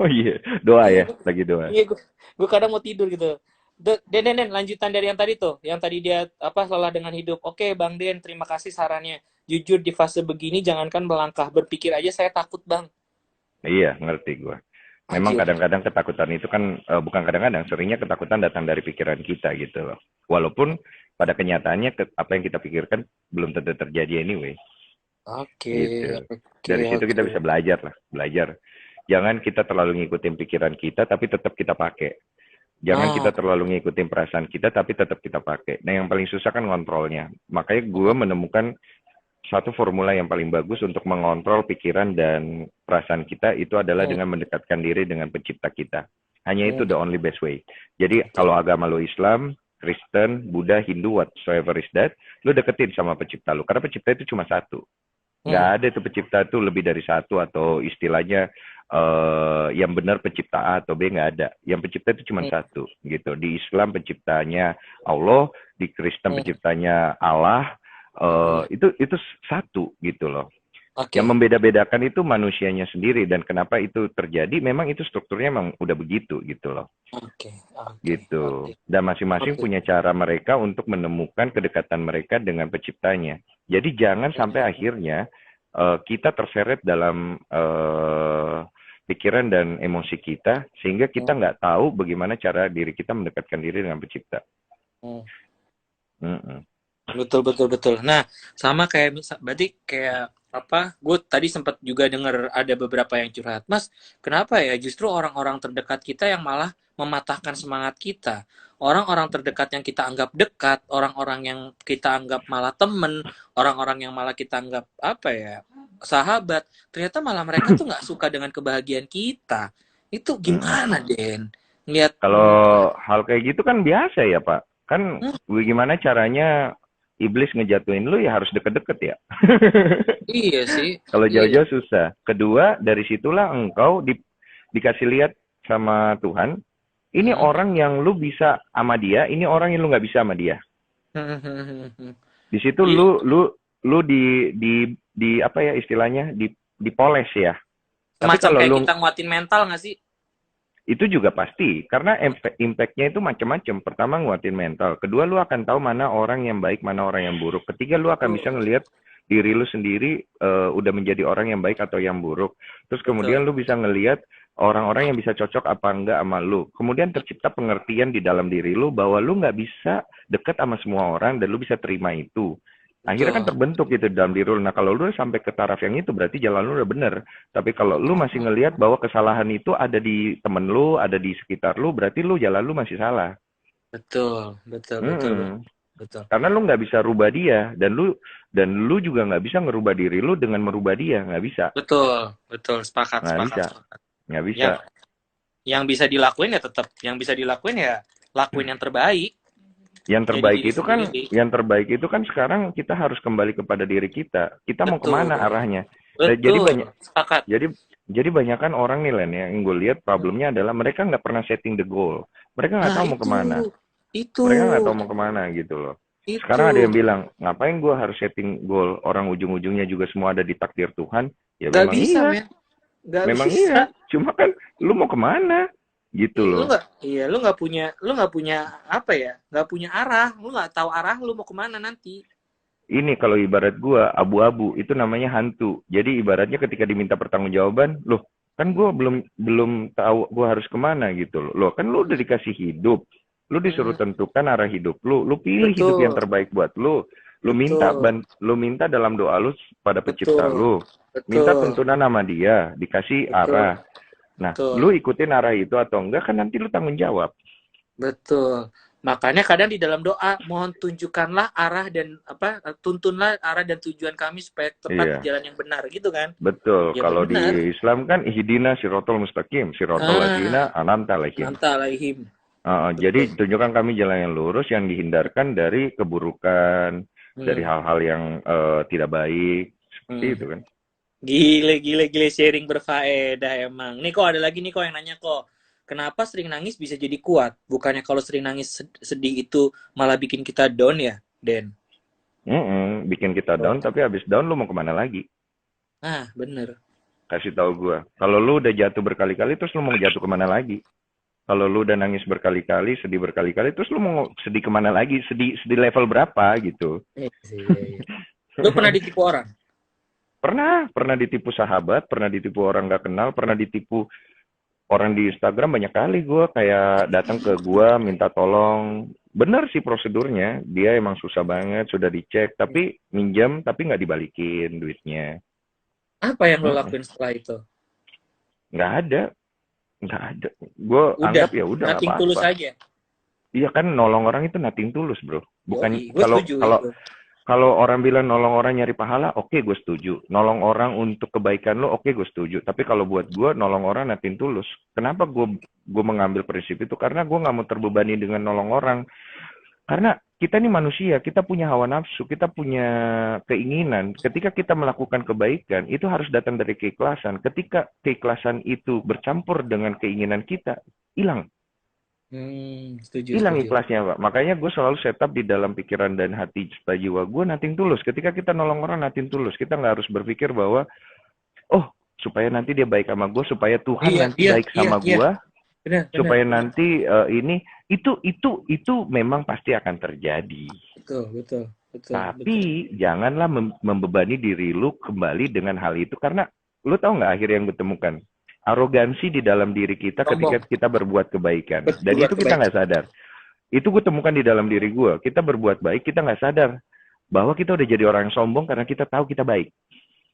Oh iya, doa Iya, ya, lagi doa. iya gue kadang mau tidur gitu. Den, lanjutan dari yang tadi tuh, yang tadi dia apa lelah dengan hidup. Oke, Bang Den, terima kasih sarannya. Jujur di fase begini jangankan melangkah, berpikir aja saya takut, Bang. Iya, ngerti gua. Memang Anjir. kadang-kadang ketakutan itu kan bukan kadang-kadang, seringnya ketakutan datang dari pikiran kita gitu loh. Walaupun pada kenyataannya apa yang kita pikirkan belum tentu terjadi anyway, Oke, gitu. oke, Dari situ kita oke. bisa belajar lah, belajar. Jangan kita terlalu ngikutin pikiran kita, tapi tetap kita pakai. Jangan Nah, kita terlalu ngikutin perasaan kita, tapi tetap kita pakai. Nah, yang paling susah kan ngontrolnya. Makanya gue menemukan satu formula yang paling bagus untuk mengontrol pikiran dan perasaan kita itu adalah hmm, dengan mendekatkan diri dengan pencipta kita. Hanya itu hmm, the only best way. Jadi oke. kalau agama lo Islam, Kristen, Buddha, Hindu, whatsoever is that, lo deketin sama pencipta lo. Karena pencipta itu cuma satu. Nggak Hmm, ada itu pencipta itu lebih dari satu atau istilahnya yang benar pencipta A atau B nggak ada. Yang pencipta itu cuma hmm, satu gitu. Di Islam penciptanya Allah, di Kristen hmm, penciptanya Allah. hmm. Itu satu gitu loh. Yang Oke, membeda-bedakan itu manusianya sendiri dan kenapa itu terjadi memang itu strukturnya memang udah begitu gitu loh oke, oke, oke, gitu. Dan masing-masing oke. punya cara mereka untuk menemukan kedekatan mereka dengan penciptanya. Jadi jangan sampai akhirnya kita terseret dalam pikiran dan emosi kita, sehingga kita nggak tahu bagaimana cara diri kita mendekatkan diri dengan pencipta. Hmm. Mm-mm. Betul, betul, betul. Nah, sama kayak berarti kayak apa? Gue tadi sempat juga dengar ada beberapa yang curhat, Mas. Kenapa ya justru orang-orang terdekat kita yang malah mematahkan semangat kita? Orang-orang terdekat yang kita anggap dekat, orang-orang yang kita anggap malah temen, orang-orang yang malah kita anggap apa ya, sahabat, ternyata malah mereka tuh nggak suka dengan kebahagiaan kita. Itu Mm-mm. gimana, Den? Lihat, Kalau hal kayak gitu kan biasa ya Pak. Kan hmm, bagaimana caranya iblis ngejatuhin lu ya harus deket-deket ya. iya sih, Kalau iya, iya. jauh-jauh susah. Kedua, dari situlah engkau dikasih lihat sama Tuhan, ini Hmm. orang yang lu bisa sama dia, ini orang yang lu nggak bisa sama dia. Di situ Iya, lu di apa ya istilahnya dipoles ya. Tapi semacam kalau kayak lu kita nguatin mental nggak sih? itu juga pasti karena impact-nya itu macam-macam. Pertama nguatin mental, kedua lu akan tahu mana orang yang baik, mana orang yang buruk. Ketiga lu akan bisa Betul, ngelihat diri lu sendiri udah menjadi orang yang baik atau yang buruk. Terus betul. kemudian lu bisa ngelihat orang-orang yang bisa cocok apa enggak sama lu. Kemudian tercipta pengertian di dalam diri lu bahwa lu nggak bisa deket sama semua orang dan lu bisa terima itu. Akhirnya kan Betul. terbentuk gitu dalam diri lu. Nah kalau lu sampai ke taraf yang itu berarti jalan lu udah bener. Tapi kalau lu masih ngelihat bahwa kesalahan itu ada di temen lu, ada di sekitar lu, berarti lu jalan lu masih salah. Betul, betul, betul, betul, Mm-mm. betul. Karena lu nggak bisa rubah dia dan lu juga nggak bisa ngerubah diri lu dengan merubah dia, nggak bisa, Betul, betul, sepakat, nggak sepakat, bisa, sepakat. nggak bisa. Yang yang bisa dilakuin ya tetap yang bisa dilakuin ya lakuin yang terbaik, Yang jadi terbaik diri itu kan, sendiri. yang terbaik itu kan sekarang kita harus kembali kepada diri kita. Kita mau Betul, kemana arahnya? Jadi banyak, betul, sepakat. jadi jadi banyak kan orang nih Len ya, yang gue lihat problemnya adalah mereka nggak pernah setting the goal. Mereka nggak Nah, tahu mau kemana. itu, Mereka nggak tahu mau kemana gitu loh. itu. Sekarang ada yang bilang, ngapain gue harus setting goal? Orang ujung-ujungnya juga semua ada di takdir Tuhan. Ya Gak memang bisa, iya, men. Gak memang bisa. iya. Cuma kan lu mau kemana? Gitu Iya, loh. lu nggak punya apa ya? Nggak punya arah. Lu nggak tahu arah lu mau kemana nanti. Ini kalau ibarat gua abu-abu itu namanya hantu. Jadi ibaratnya ketika diminta pertanggungjawaban, loh kan gua belum belum tahu gua harus kemana gitu loh. Loh kan lu udah dikasih hidup. Lu disuruh Hmm, tentukan arah hidup lu. Lu pilih hidup yang betul, terbaik buat lu. betul, Lu minta dalam doa lu pada pencipta betul, lu. Minta betul, tuntunan sama dia, dikasih betul, arah. Nah, lu betul, ikutin arah itu atau enggak kan nanti lu tanggung jawab. betul. Makanya kadang di dalam doa mohon tunjukkanlah arah dan apa tuntunlah arah dan tujuan kami supaya tepat di Iya, jalan yang benar gitu kan. betul. Ya Kalau di benar. Islam kan ihdina sirotol mustaqim, sirotol lazina Ah, anamta alaihim. nanta alaihim. Jadi Betul. tunjukkan kami jalan yang lurus yang dihindarkan dari keburukan, dari Hmm, hal-hal yang tidak baik, seperti hmm. itu kan. Gile, gile, gile sharing berfaedah emang. Nih kok ada lagi nih kok yang nanya kok. Kenapa sering nangis bisa jadi kuat? Bukannya kalau sering nangis sedih itu malah bikin kita down ya, Den? Bikin kita down, tapi habis down lu mau kemana lagi? Ah, bener. Kasih tahu gua. Kalau lu udah jatuh berkali-kali, terus lu mau jatuh kemana lagi? Kalau lu udah nangis berkali-kali, sedih berkali-kali, terus lu mau sedih kemana lagi? Sedih, sedih level berapa gitu? Iya sih, iya, iya. Lu pernah ditipu orang? Pernah ditipu sahabat, pernah ditipu orang gak kenal, pernah ditipu orang di Instagram banyak kali gue kayak datang ke gue minta tolong. Bener sih prosedurnya, dia emang susah banget, sudah dicek, tapi minjem, tapi nggak dibalikin duitnya. Apa yang lo Mm-mm. lakuin setelah itu? Nggak ada, nggak ada. Gue Udah, anggap ya udah nggak nothing tulus apa-apa. aja. Iya kan nolong orang itu nothing tulus bro. Bukan Yoi, gue kalau setuju kalau itu. kalau orang bilang nolong orang nyari pahala, oke gue setuju. Nolong orang untuk kebaikan lo, oke gue setuju. Tapi kalau buat gue nolong orang nothing tulus. Kenapa gue mengambil prinsip itu? Karena gue nggak mau terbebani dengan nolong orang. Karena kita ini manusia, kita punya hawa nafsu, kita punya keinginan. Ketika kita melakukan kebaikan, itu harus datang dari keikhlasan. Ketika keikhlasan itu bercampur dengan keinginan kita, hilang. Setuju, Hilang setuju. ikhlasnya, Pak. Makanya gue selalu setup di dalam pikiran dan hati serta jiwa gue nating tulus. Ketika kita nolong orang nating tulus, kita nggak harus berpikir bahwa, oh, supaya nanti dia baik sama gue, supaya Tuhan Iya, nanti iya, baik iya, sama iya. gue, Benar, benar. supaya nanti ini itu memang pasti akan terjadi. Betul, betul, betul, betul. Tapi janganlah membebani diri lu kembali dengan hal itu karena lu tahu nggak akhir yang gue temukan? Arogansi di dalam diri kita ketika Sombong. kita berbuat kebaikan. Dan Berbuat itu kita kebaikan. nggak sadar. Itu gue temukan di dalam diri gue. Kita berbuat baik, kita nggak sadar bahwa kita udah jadi orang yang sombong karena kita tahu kita baik.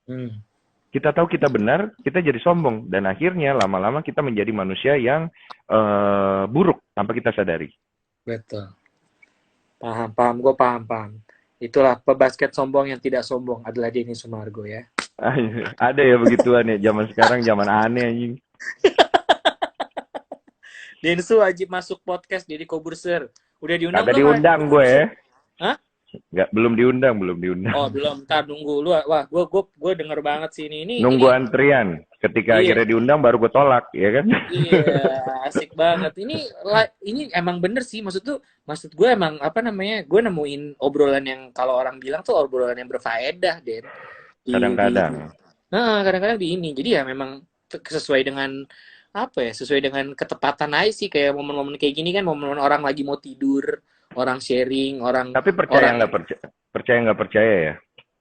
Hmm. Kita tahu kita benar, kita jadi sombong. Dan akhirnya lama-lama kita menjadi manusia yang buruk tanpa kita sadari. Betul. Paham. Gue paham. Itulah pebasket sombong yang tidak sombong adalah Denny Sumargo ya. Ada ya begituan ya. Zaman sekarang zaman aneh anjing. Densu wajib masuk podcast Deddy Kobuser. Udah diundang Kagak belum? diundang gue ya. Hah? Nggak, belum diundang. Oh, belum. Ntar nunggu lu. Wah, gue denger banget sih ini. Nunggu antrian. Ketika Iya. akhirnya diundang baru gue tolak, ya kan? Iya, asik banget. Ini emang bener sih. Maksud gue emang apa namanya? Gue nemuin obrolan yang kalau orang bilang tuh obrolan yang berfaedah, Den. Kadang-kadang. Nah, kadang-kadang di ini. Jadi ya memang sesuai dengan apa ya? Sesuai dengan ketepatan aja sih, kayak momen-momen kayak gini kan, momen-momen orang lagi mau tidur, orang sharing, orang. Tapi percaya nggak percaya ya.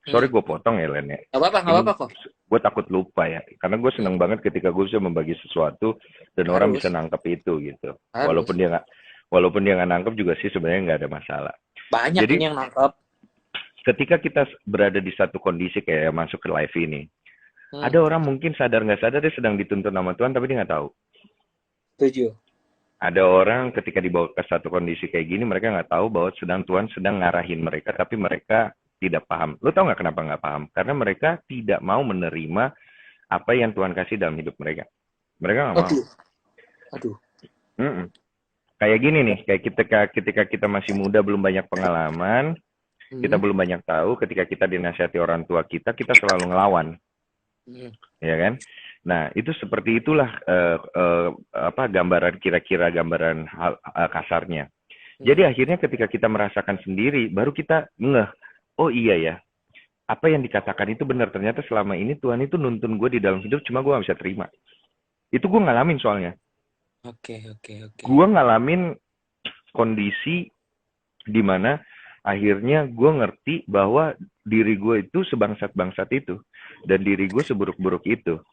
Sorry gue potong ya, Len ya. Nggak apa-apa kok. Gue takut lupa ya. Karena gue seneng banget ketika gue bisa membagi sesuatu dan orang bisa nangkep itu gitu. Harus. Walaupun dia nggak nangkep juga sih sebenarnya nggak ada masalah. Banyak Jadi, ini yang nangkep. ketika kita berada di satu kondisi kayak masuk ke live ini, ada orang mungkin sadar nggak sadar dia sedang dituntun sama Tuhan tapi dia nggak tahu. Setuju. Ada orang ketika dibawa ke satu kondisi kayak gini, mereka nggak tahu bahwa Tuhan sedang ngarahin mereka, tapi mereka tidak paham. Lo tau nggak kenapa nggak paham? Karena mereka tidak mau menerima apa yang Tuhan kasih dalam hidup mereka. Mereka nggak mau. Aduh. Kayak gini nih, kayak ketika kita masih muda, belum banyak pengalaman, kita belum banyak tahu, ketika kita dinasihati orang tua kita selalu ngelawan. Ya kan? Nah, itu seperti itulah gambaran kira-kira gambaran kasarnya. Jadi akhirnya ketika kita merasakan sendiri, baru kita ngeh, oh iya ya, apa yang dikatakan itu benar. Ternyata selama ini Tuhan itu nuntun gue di dalam hidup, cuma gue gak bisa terima. Itu gue ngalamin soalnya. Oke. Gue ngalamin kondisi di mana akhirnya gue ngerti bahwa diri gue itu sebangsat-bangsat itu. Dan diri gue seburuk-buruk itu.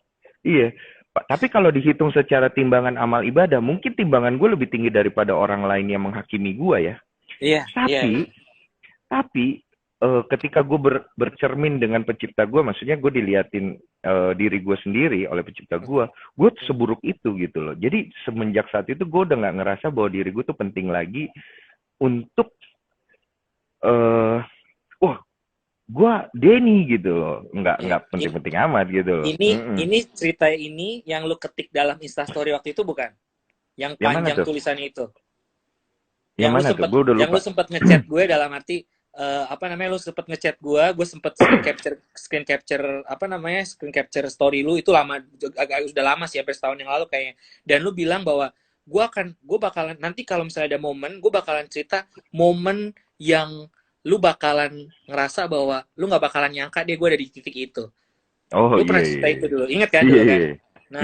Iya, tapi kalau dihitung secara timbangan amal ibadah, mungkin timbangan gue lebih tinggi daripada orang lain yang menghakimi gue ya. Iya. Tapi ketika gue bercermin dengan pencipta gue, maksudnya gue diliatin diri gue sendiri oleh pencipta gue seburuk itu gitu loh. Jadi semenjak saat itu gue udah nggak ngerasa bahwa diri gue tuh penting lagi untuk gue Denny gitu loh, nggak penting-penting amat gitu loh. Ini cerita ini yang lu ketik dalam Instastory waktu itu bukan? Yang panjang tulisannya itu. Yang mana tuh? Gue udah lupa. Yang lu sempat ngechat gue dalam arti lu sempat ngechat gue sempat screen capture story lu itu lama, agak udah lama sih, hampir setahun yang lalu kayaknya. Dan lu bilang bahwa gue bakalan nanti kalau misalnya ada momen, gue bakalan cerita momen yang lu bakalan ngerasa bahwa lu nggak bakalan nyangka gue ada di titik itu. Oh, lu pernah cerita itu dulu, ingat kan dulu kan? Nah,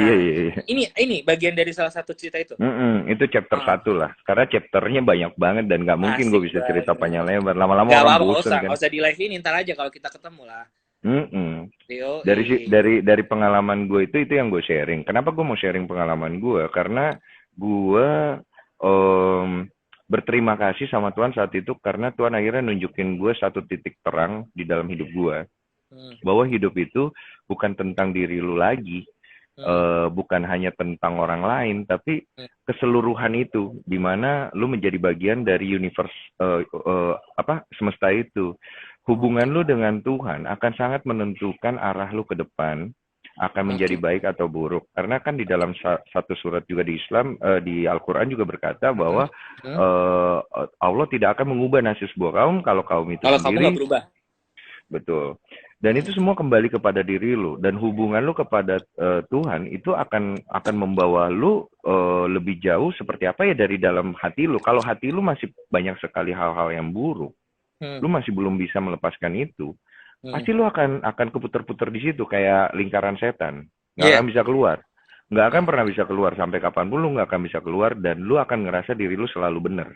ini bagian dari salah satu cerita itu. Itu chapter 1 lah. Karena chapternya banyak banget dan nggak mungkin gue bisa cerita panjang lebar. Lama-lama orang bosan kan. Nggak usah di live ini, ntar aja kalau kita ketemu lah. Dari pengalaman gue itu yang gue sharing. Kenapa gue mau sharing pengalaman gue? Karena gue berterima kasih sama Tuhan saat itu karena Tuhan akhirnya nunjukin gue satu titik terang di dalam hidup gue. Bahwa hidup itu bukan tentang diri lu lagi. Bukan hanya tentang orang lain, tapi keseluruhan itu, di mana lu menjadi bagian dari universe semesta itu. Hubungan lu dengan Tuhan akan sangat menentukan arah lu ke depan, akan menjadi baik atau buruk. Karena kan di dalam satu surat juga di Islam, di Al-Quran juga berkata bahwa Allah tidak akan mengubah nasib sebuah kaum kalau kaum itu kalau sendiri. Kamu nggak berubah. Betul. Dan itu semua kembali kepada diri lu, dan hubungan lu kepada Tuhan itu akan membawa lu lebih jauh seperti apa ya dari dalam hati lu. Kalau hati lu masih banyak sekali hal-hal yang buruk, lu masih belum bisa melepaskan itu, pasti lu akan keputar-putar di situ kayak lingkaran setan, nggak akan bisa keluar, nggak akan pernah bisa keluar sampai kapanpun lu nggak akan bisa keluar, dan lu akan ngerasa diri lu selalu benar.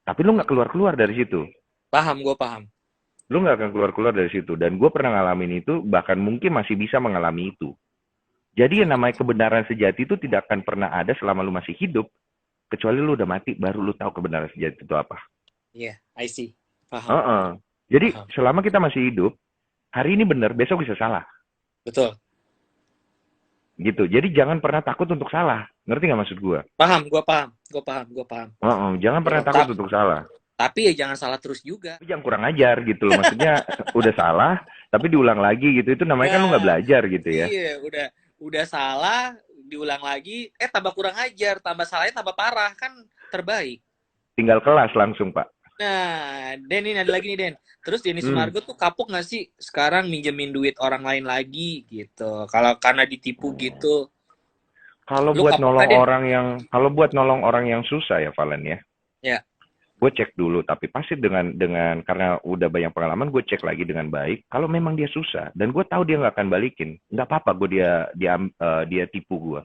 Tapi lu nggak keluar dari situ. Gue paham. Lu nggak akan keluar dari situ. Dan gue pernah ngalamin itu, bahkan mungkin masih bisa mengalami itu. Jadi yang namanya kebenaran sejati itu tidak akan pernah ada selama lu masih hidup. Kecuali lu udah mati, baru lu tahu kebenaran sejati itu apa. Iya, I see. Paham, Uh-uh. Jadi paham. selama kita masih hidup, hari ini benar, besok bisa salah. Betul. Gitu. Jadi jangan pernah takut untuk salah. Ngerti nggak maksud gue? Paham, gua paham. Gua paham, gua paham. Jangan pernah takut untuk salah. Tapi ya jangan salah terus juga. Tapi jangan kurang ajar gitu loh. Maksudnya udah salah, tapi diulang lagi gitu. Itu namanya kan lu nggak Ya, belajar gitu ya. iya, udah salah, diulang lagi, tambah kurang ajar, tambah salahnya tambah parah, kan terbaik. Tinggal kelas langsung, Pak. Nah, Den, ini ada lagi nih, Den. Terus Denny Hmm. Sumargo tuh kapok nggak sih sekarang minjemin duit orang lain lagi gitu? Kalau karena ditipu gitu, Kalau lu buat kapok nggak, nolong Den? orang yang kalau buat nolong orang yang susah ya Valen ya. Ya. Gue cek dulu, tapi pasti dengan karena udah banyak pengalaman, gue cek lagi dengan baik. Kalau memang dia susah dan gue tahu dia nggak akan balikin, nggak apa-apa gue dia tipu gue.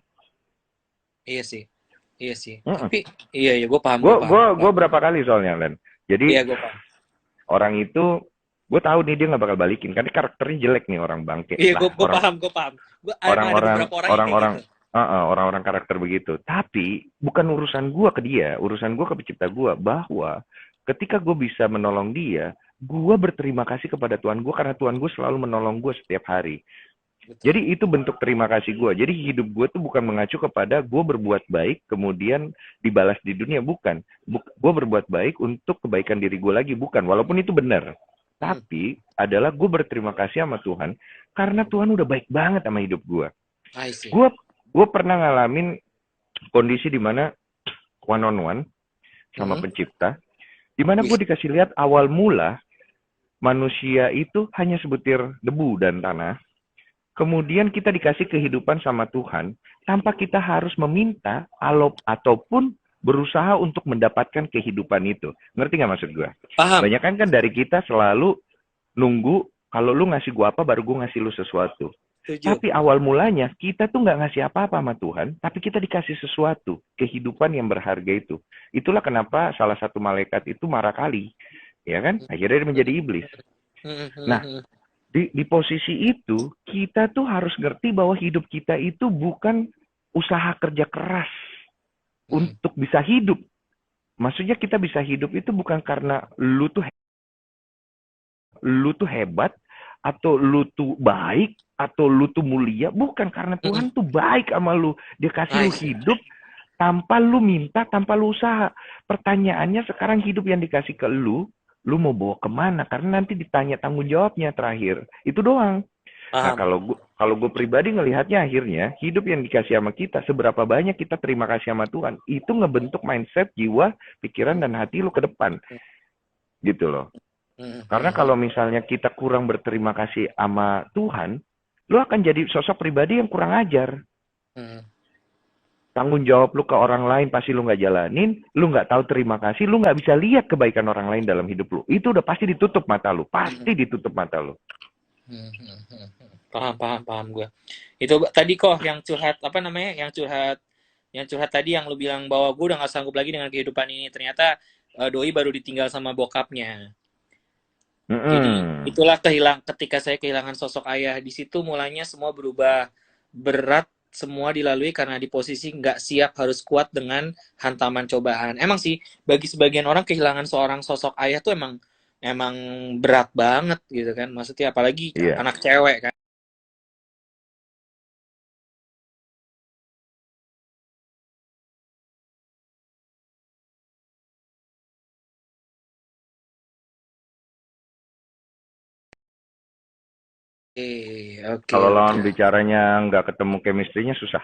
Iya sih. Iya sih. Mm-mm. Tapi iya gue paham, Gue gue paham. gue gue berapa kali soalnya Len. Jadi Iya, gue paham. orang itu gue tahu nih dia nggak bakal balikin karena karakternya jelek nih, orang bangke Iya, lah, gue paham, gue paham. Gue emang ada orang-orang beberapa orang yang kayak orang-orang gitu. orang-orang karakter begitu. Tapi bukan urusan gue ke dia, urusan gue ke pencipta gue, bahwa ketika gue bisa menolong dia, gue berterima kasih kepada Tuhan gue karena Tuhan gue selalu menolong gue setiap hari. Betul. Jadi itu bentuk terima kasih gue. Jadi hidup gue tuh bukan mengacu kepada gue berbuat baik kemudian dibalas di dunia, bukan. Gue berbuat baik untuk kebaikan diri gue lagi, bukan. Walaupun itu benar. Hmm, Tapi adalah gue berterima kasih sama Tuhan karena Tuhan udah baik banget sama hidup gue. I see. Gue pernah ngalamin kondisi di mana one on one sama pencipta, di mana gue dikasih lihat awal mula manusia itu hanya sebutir debu dan tanah. Kemudian kita dikasih kehidupan sama Tuhan tanpa kita harus meminta ataupun berusaha untuk mendapatkan kehidupan itu. Ngerti nggak maksud gue? Paham. Banyak kan dari kita selalu nunggu kalau lu ngasih gue apa baru gue ngasih lu sesuatu. Setuju. Tapi awal mulanya kita tuh nggak ngasih apa-apa sama Tuhan, tapi kita dikasih sesuatu, kehidupan yang berharga itu. Itulah kenapa salah satu malaikat itu marah kali, ya kan? Akhirnya dia menjadi iblis. Nah, di posisi itu kita tuh harus ngerti bahwa hidup kita itu bukan usaha kerja keras untuk bisa hidup. Maksudnya kita bisa hidup itu bukan karena lu tuh hebat atau lu tuh baik atau lu tuh mulia, bukan, karena Tuhan tuh baik sama lu. Dia kasih lu hidup tanpa lu minta, tanpa lu usaha. Pertanyaannya sekarang hidup yang dikasih ke lu mau bawa kemana? Karena nanti ditanya tanggung jawabnya terakhir. Itu doang. Nah, kalau gue pribadi ngelihatnya akhirnya hidup yang dikasih sama kita, seberapa banyak kita terima kasih sama Tuhan, itu ngebentuk mindset, jiwa, pikiran, dan hati lu ke depan. Gitu loh. Karena kalau misalnya kita kurang berterima kasih sama Tuhan, lu akan jadi sosok pribadi yang kurang ajar. Tanggung jawab lu ke orang lain pasti lu nggak jalanin, lu nggak tahu terima kasih, lu nggak bisa lihat kebaikan orang lain dalam hidup lu. Itu udah pasti ditutup mata lu, pasti ditutup mata lu. Paham gue. Itu tadi kok yang curhat apa namanya? Yang curhat tadi yang lu bilang bahwa gue udah nggak sanggup lagi dengan kehidupan ini. Ternyata doi baru ditinggal sama bokapnya. Jadi itulah ketika saya kehilangan sosok ayah, di situ mulanya semua berubah berat. Semua dilalui karena di posisi nggak siap, harus kuat dengan hantaman cobaan. Emang sih bagi sebagian orang kehilangan seorang sosok ayah tuh emang berat banget gitu kan. Maksudnya apalagi anak cewek kan. Kalau lawan bicaranya nggak ketemu chemistry-nya susah.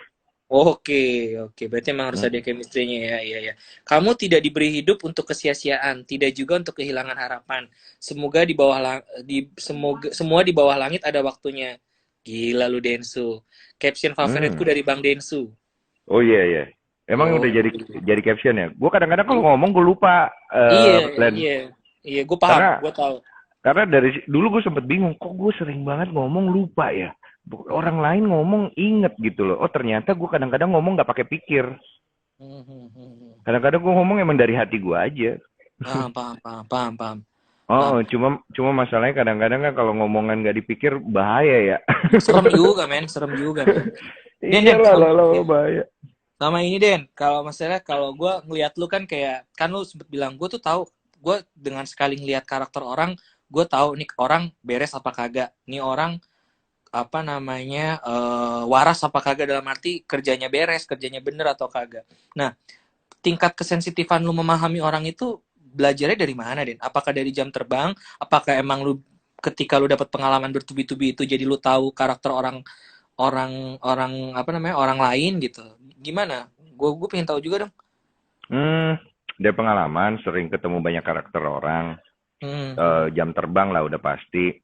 Oke. Berarti emang harus ada chemistry-nya ya. Iya. Kamu tidak diberi hidup untuk kesia-siaan, tidak juga untuk kehilangan harapan. Semoga semua di bawah langit ada waktunya. Gila lu Densu. Caption favoritku dari Bang Densu. Oh iya. Emang udah jadi caption ya? Gue kadang-kadang kalau ngomong gue lupa. Iya, gue paham, gue tahu. Karena dari dulu gue sempet bingung, kok gue sering banget ngomong lupa ya. Orang lain ngomong inget gitu loh. Oh ternyata gue kadang-kadang ngomong nggak pakai pikir. Kadang-kadang gue ngomong emang dari hati gue aja. Paham. Cuma masalahnya kadang-kadang kan kalau ngomongan nggak dipikir bahaya ya. Serem juga men. Den, Iyalah, lama bahaya. sama ini Den, kalau masalah kalau gue ngeliat lu kan kayak kan lu sempet bilang gue tuh tahu gue dengan sekali ngeliat karakter orang gue tahu nih orang beres apa kagak, nih orang apa namanya waras apa kagak dalam arti kerjanya beres, kerjanya bener atau kagak. Nah, tingkat kesensitifan lu memahami orang itu belajarnya dari mana Den? Apakah dari jam terbang? Apakah emang lu ketika lu dapat pengalaman bertubi-tubi itu jadi lu tahu karakter orang orang apa namanya orang lain gitu gimana gue pengen tahu juga dong. Dari pengalaman sering ketemu banyak karakter orang. Hmm. Jam terbang lah udah pasti.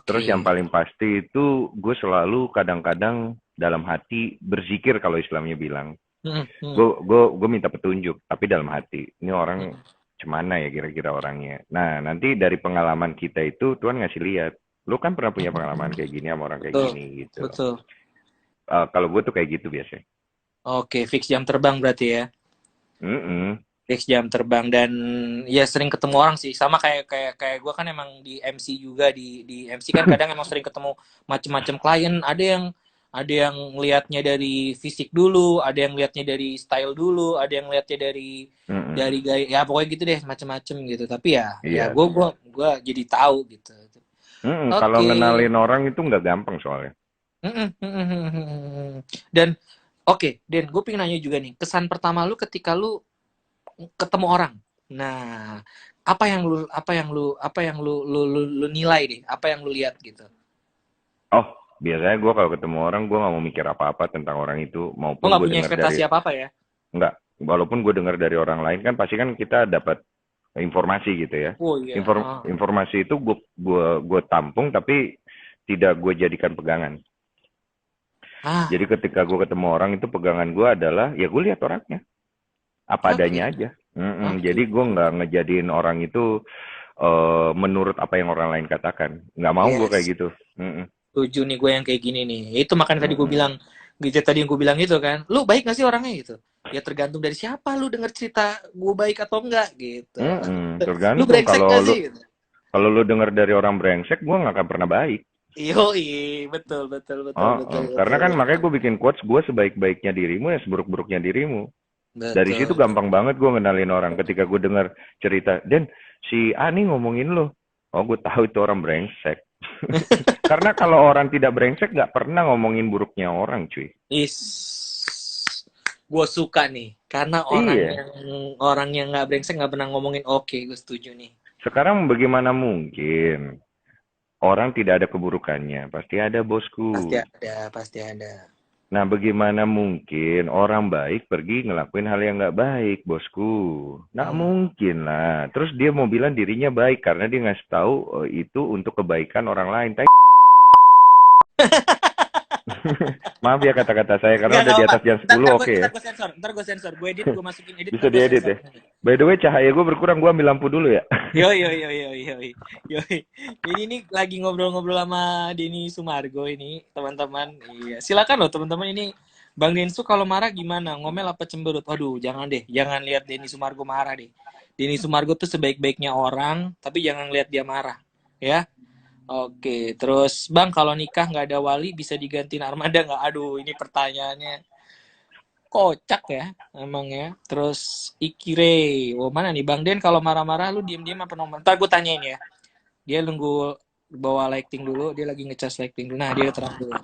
Terus yang Oke. paling pasti itu gue selalu kadang-kadang dalam hati berzikir kalau Islamnya bilang. Hmm, hmm, Gue minta petunjuk, tapi dalam hati. Ini orang hmm. cemana ya kira-kira orangnya. Nah, nanti dari pengalaman kita itu Tuhan ngasih lihat. Lu kan pernah punya pengalaman kayak gini sama orang kayak Betul, gini gitu. betul. Kalau gue tuh kayak gitu biasanya. Oke, fix jam terbang berarti ya. Mm-mm. Fix jam terbang dan ya sering ketemu orang sih sama kayak kayak kayak gue kan emang di MC juga di MC kan kadang emang sering ketemu macem-macem klien ada yang ngelihatnya dari fisik dulu ada yang lihatnya dari style dulu ada yang lihatnya dari Mm-mm. gaya ya pokoknya gitu deh macem-macem gitu tapi ya Iya. gue jadi tahu gitu. Kalau Oke. ngenalin orang itu nggak gampang soalnya. Dan oke, Den, gue pengen nanya juga nih, kesan pertama lu ketika lu ketemu orang. Nah, apa yang lu nilai deh, apa yang lu lihat gitu. Oh, biasanya gue kalau ketemu orang gue nggak mau mikir apa-apa tentang orang itu, Lu maupun nggak gue punya dengar dari ekspektasi apa-apa ya? nggak, walaupun gue dengar dari orang lain kan pasti kan kita dapat informasi gitu ya. Oh iya. Informasi itu gue tampung tapi tidak gue jadikan pegangan. Ah, Jadi ketika gue ketemu orang itu pegangan gue adalah ya gue lihat orangnya apa oke. adanya aja. Oke. Jadi gue nggak ngejadiin orang itu menurut apa yang orang lain katakan. Nggak mau gue kayak Yes. gitu. Mm-mm. Setuju nih gue yang kayak gini nih. Itu makanya tadi gue Mm-mm. bilang, gitu tadi yang gue bilang itu kan. Lu baik gak sih orangnya gitu? Ya tergantung dari siapa lu denger cerita gue baik atau enggak gitu. Lu Tergantung brengsek gak sih? Gitu. kalau lu dengar dari orang brengsek, gue nggak akan pernah baik. Yoi, betul, betul, betul, betul, Karena betul, kan betul. makanya gue bikin quotes, gue sebaik-baiknya dirimu ya seburuk-buruknya dirimu. Dari situ Betul. gampang banget gue ngenalin orang. Ketika gue dengar cerita, Den, si Ani ngomongin lo. Oh, gue tahu itu orang brengsek. Karena kalau orang tidak brengsek, nggak pernah ngomongin buruknya orang, cuy. Is, gue suka nih, karena orang Iya. yang orang yang nggak brengsek nggak pernah ngomongin oke, gue setuju nih. Sekarang bagaimana mungkin orang tidak ada keburukannya? Pasti ada, Pasti bosku. ada, pasti ada. Nah, bagaimana mungkin orang baik pergi ngelakuin hal yang nggak baik, bosku? Nggak Hmm. mungkin lah. Terus dia mau bilang dirinya baik karena dia ngasih tahu itu untuk kebaikan orang lain. Maaf ya kata-kata saya karena Nggak udah di apa-apa. atas jam Ntar, 10, ntar, gue, oke ya. ntar gue sensor, ntar gue sensor, gue edit, gue masukin edit, Bisa ntar gue diedit sensor. ya. By the way, cahaya gue berkurang, gue ambil lampu dulu ya. Yo yo yo yo yo yo. Jadi ini lagi ngobrol-ngobrol sama Denny Sumargo ini, teman-teman. Iya, silakan loh teman-teman ini. Bang Densu kalau marah gimana? Ngomel apa cemberut? Aduh, jangan deh. Jangan lihat Denny Sumargo marah deh. Denny Sumargo tuh sebaik-baiknya orang, tapi jangan lihat dia marah. Ya. Oke, terus Bang kalau nikah nggak ada wali bisa digantiin armada nggak? Aduh, ini pertanyaannya kocak ya emang ya. Terus Ikire, oh mana nih Bang Den kalau marah-marah lu diem-diem apa nomor? Ntar gue tanyain ya. Dia nunggu bawa lighting dulu, dia lagi ngecas lighting dulu. Nah, dia terang dulu.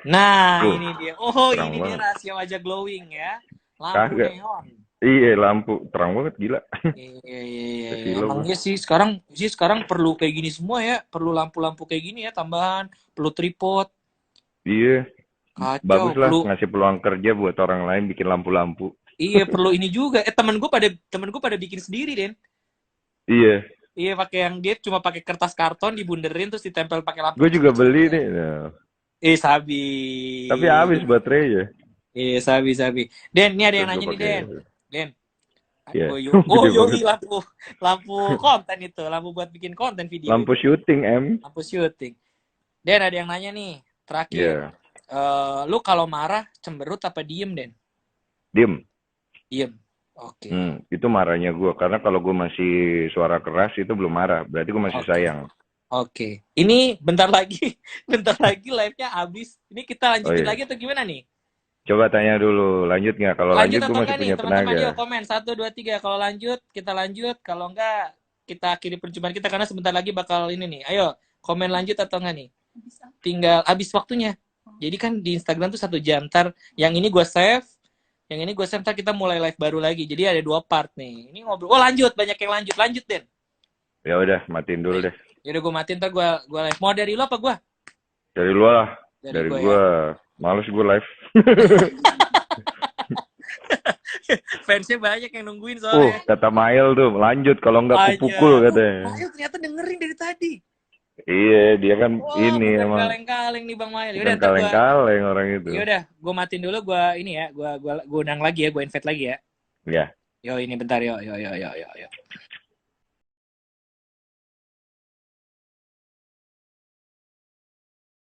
Nah, Tuh, ini dia. Oh, terang ini dia banget. rahasia wajah glowing ya. Lampu Kagak. neon. Iya, lampu. Terang banget, gila. Iya, iya, iya, iya. Kesilau gue. Emangnya sih sekarang perlu kayak gini semua ya, perlu lampu-lampu kayak gini ya tambahan, perlu tripod, Iya, kacau, bagus lah perlu ngasih peluang kerja buat orang lain bikin lampu-lampu. iya perlu ini juga. Temen gue pada bikin sendiri, Den. Iya, Iya pakai yang dia cuma pakai kertas karton dibunderin terus ditempel pakai lampu gue juga beli cepet-cepet. nih. Nah, Sabi. tapi habis baterainya. Sabi. Den, ini ada yang Terus gue nanya nih, pakai, Den. Den. ya, Oh, oh gede yoi banget. lampu konten itu, lampu buat bikin konten video Lampu itu. syuting, M. Lampu syuting. Den, ada yang nanya nih. Terakhir. Ya, Lu kalau marah cemberut apa diem, Den? diem. Diem. Oke. Itu marahnya gue. Karena kalau gue masih suara keras itu belum marah. Berarti gue masih Oke. sayang. Oke. Ini bentar lagi, bentar lagi live-nya habis. Ini kita Oh lanjutin iya. lagi atau gimana nih? Coba tanya dulu, lanjut nggak? Kalau Lanjut lanjut gue atau masih enggak nih, punya teman-teman? tenaga. Yuk komen 1, 2, 3. Kalau lanjut, kita lanjut. Kalau enggak, kita akhiri perjumpaan kita karena sebentar lagi bakal ini nih. Ayo, komen lanjut atau enggak nih? Tinggal habis waktunya. Jadi kan di Instagram tuh 1 jam. Ntar yang ini gue save, yang ini gue save, ntar kita mulai live baru lagi. Jadi ada 2 part nih. Ini ngobrol. Oh lanjut, banyak yang lanjut. Lanjut, Den. Ya udah, matiin dulu deh. Yaudah gue matiin, ntar gue live. Mau dari lo apa gue? Dari luar lah. Dari Dari gue ya. gue, males gue live. Fansnya banyak yang nungguin soalnya. Kata Mail tuh, lanjut. Kalau nggak kupukul Aja. katanya. Mail ternyata dengerin dari tadi. Iya, dia kan Wah, ini bukan emang. kaleng-kaleng nih Bang Mail. Bukan Yaudah, ntar gue, kaleng-kaleng orang itu. yaudah, gue matiin dulu. Gue ini ya, gue undang lagi ya, gue invite lagi ya. Ya. Yo, ini bentar, yo.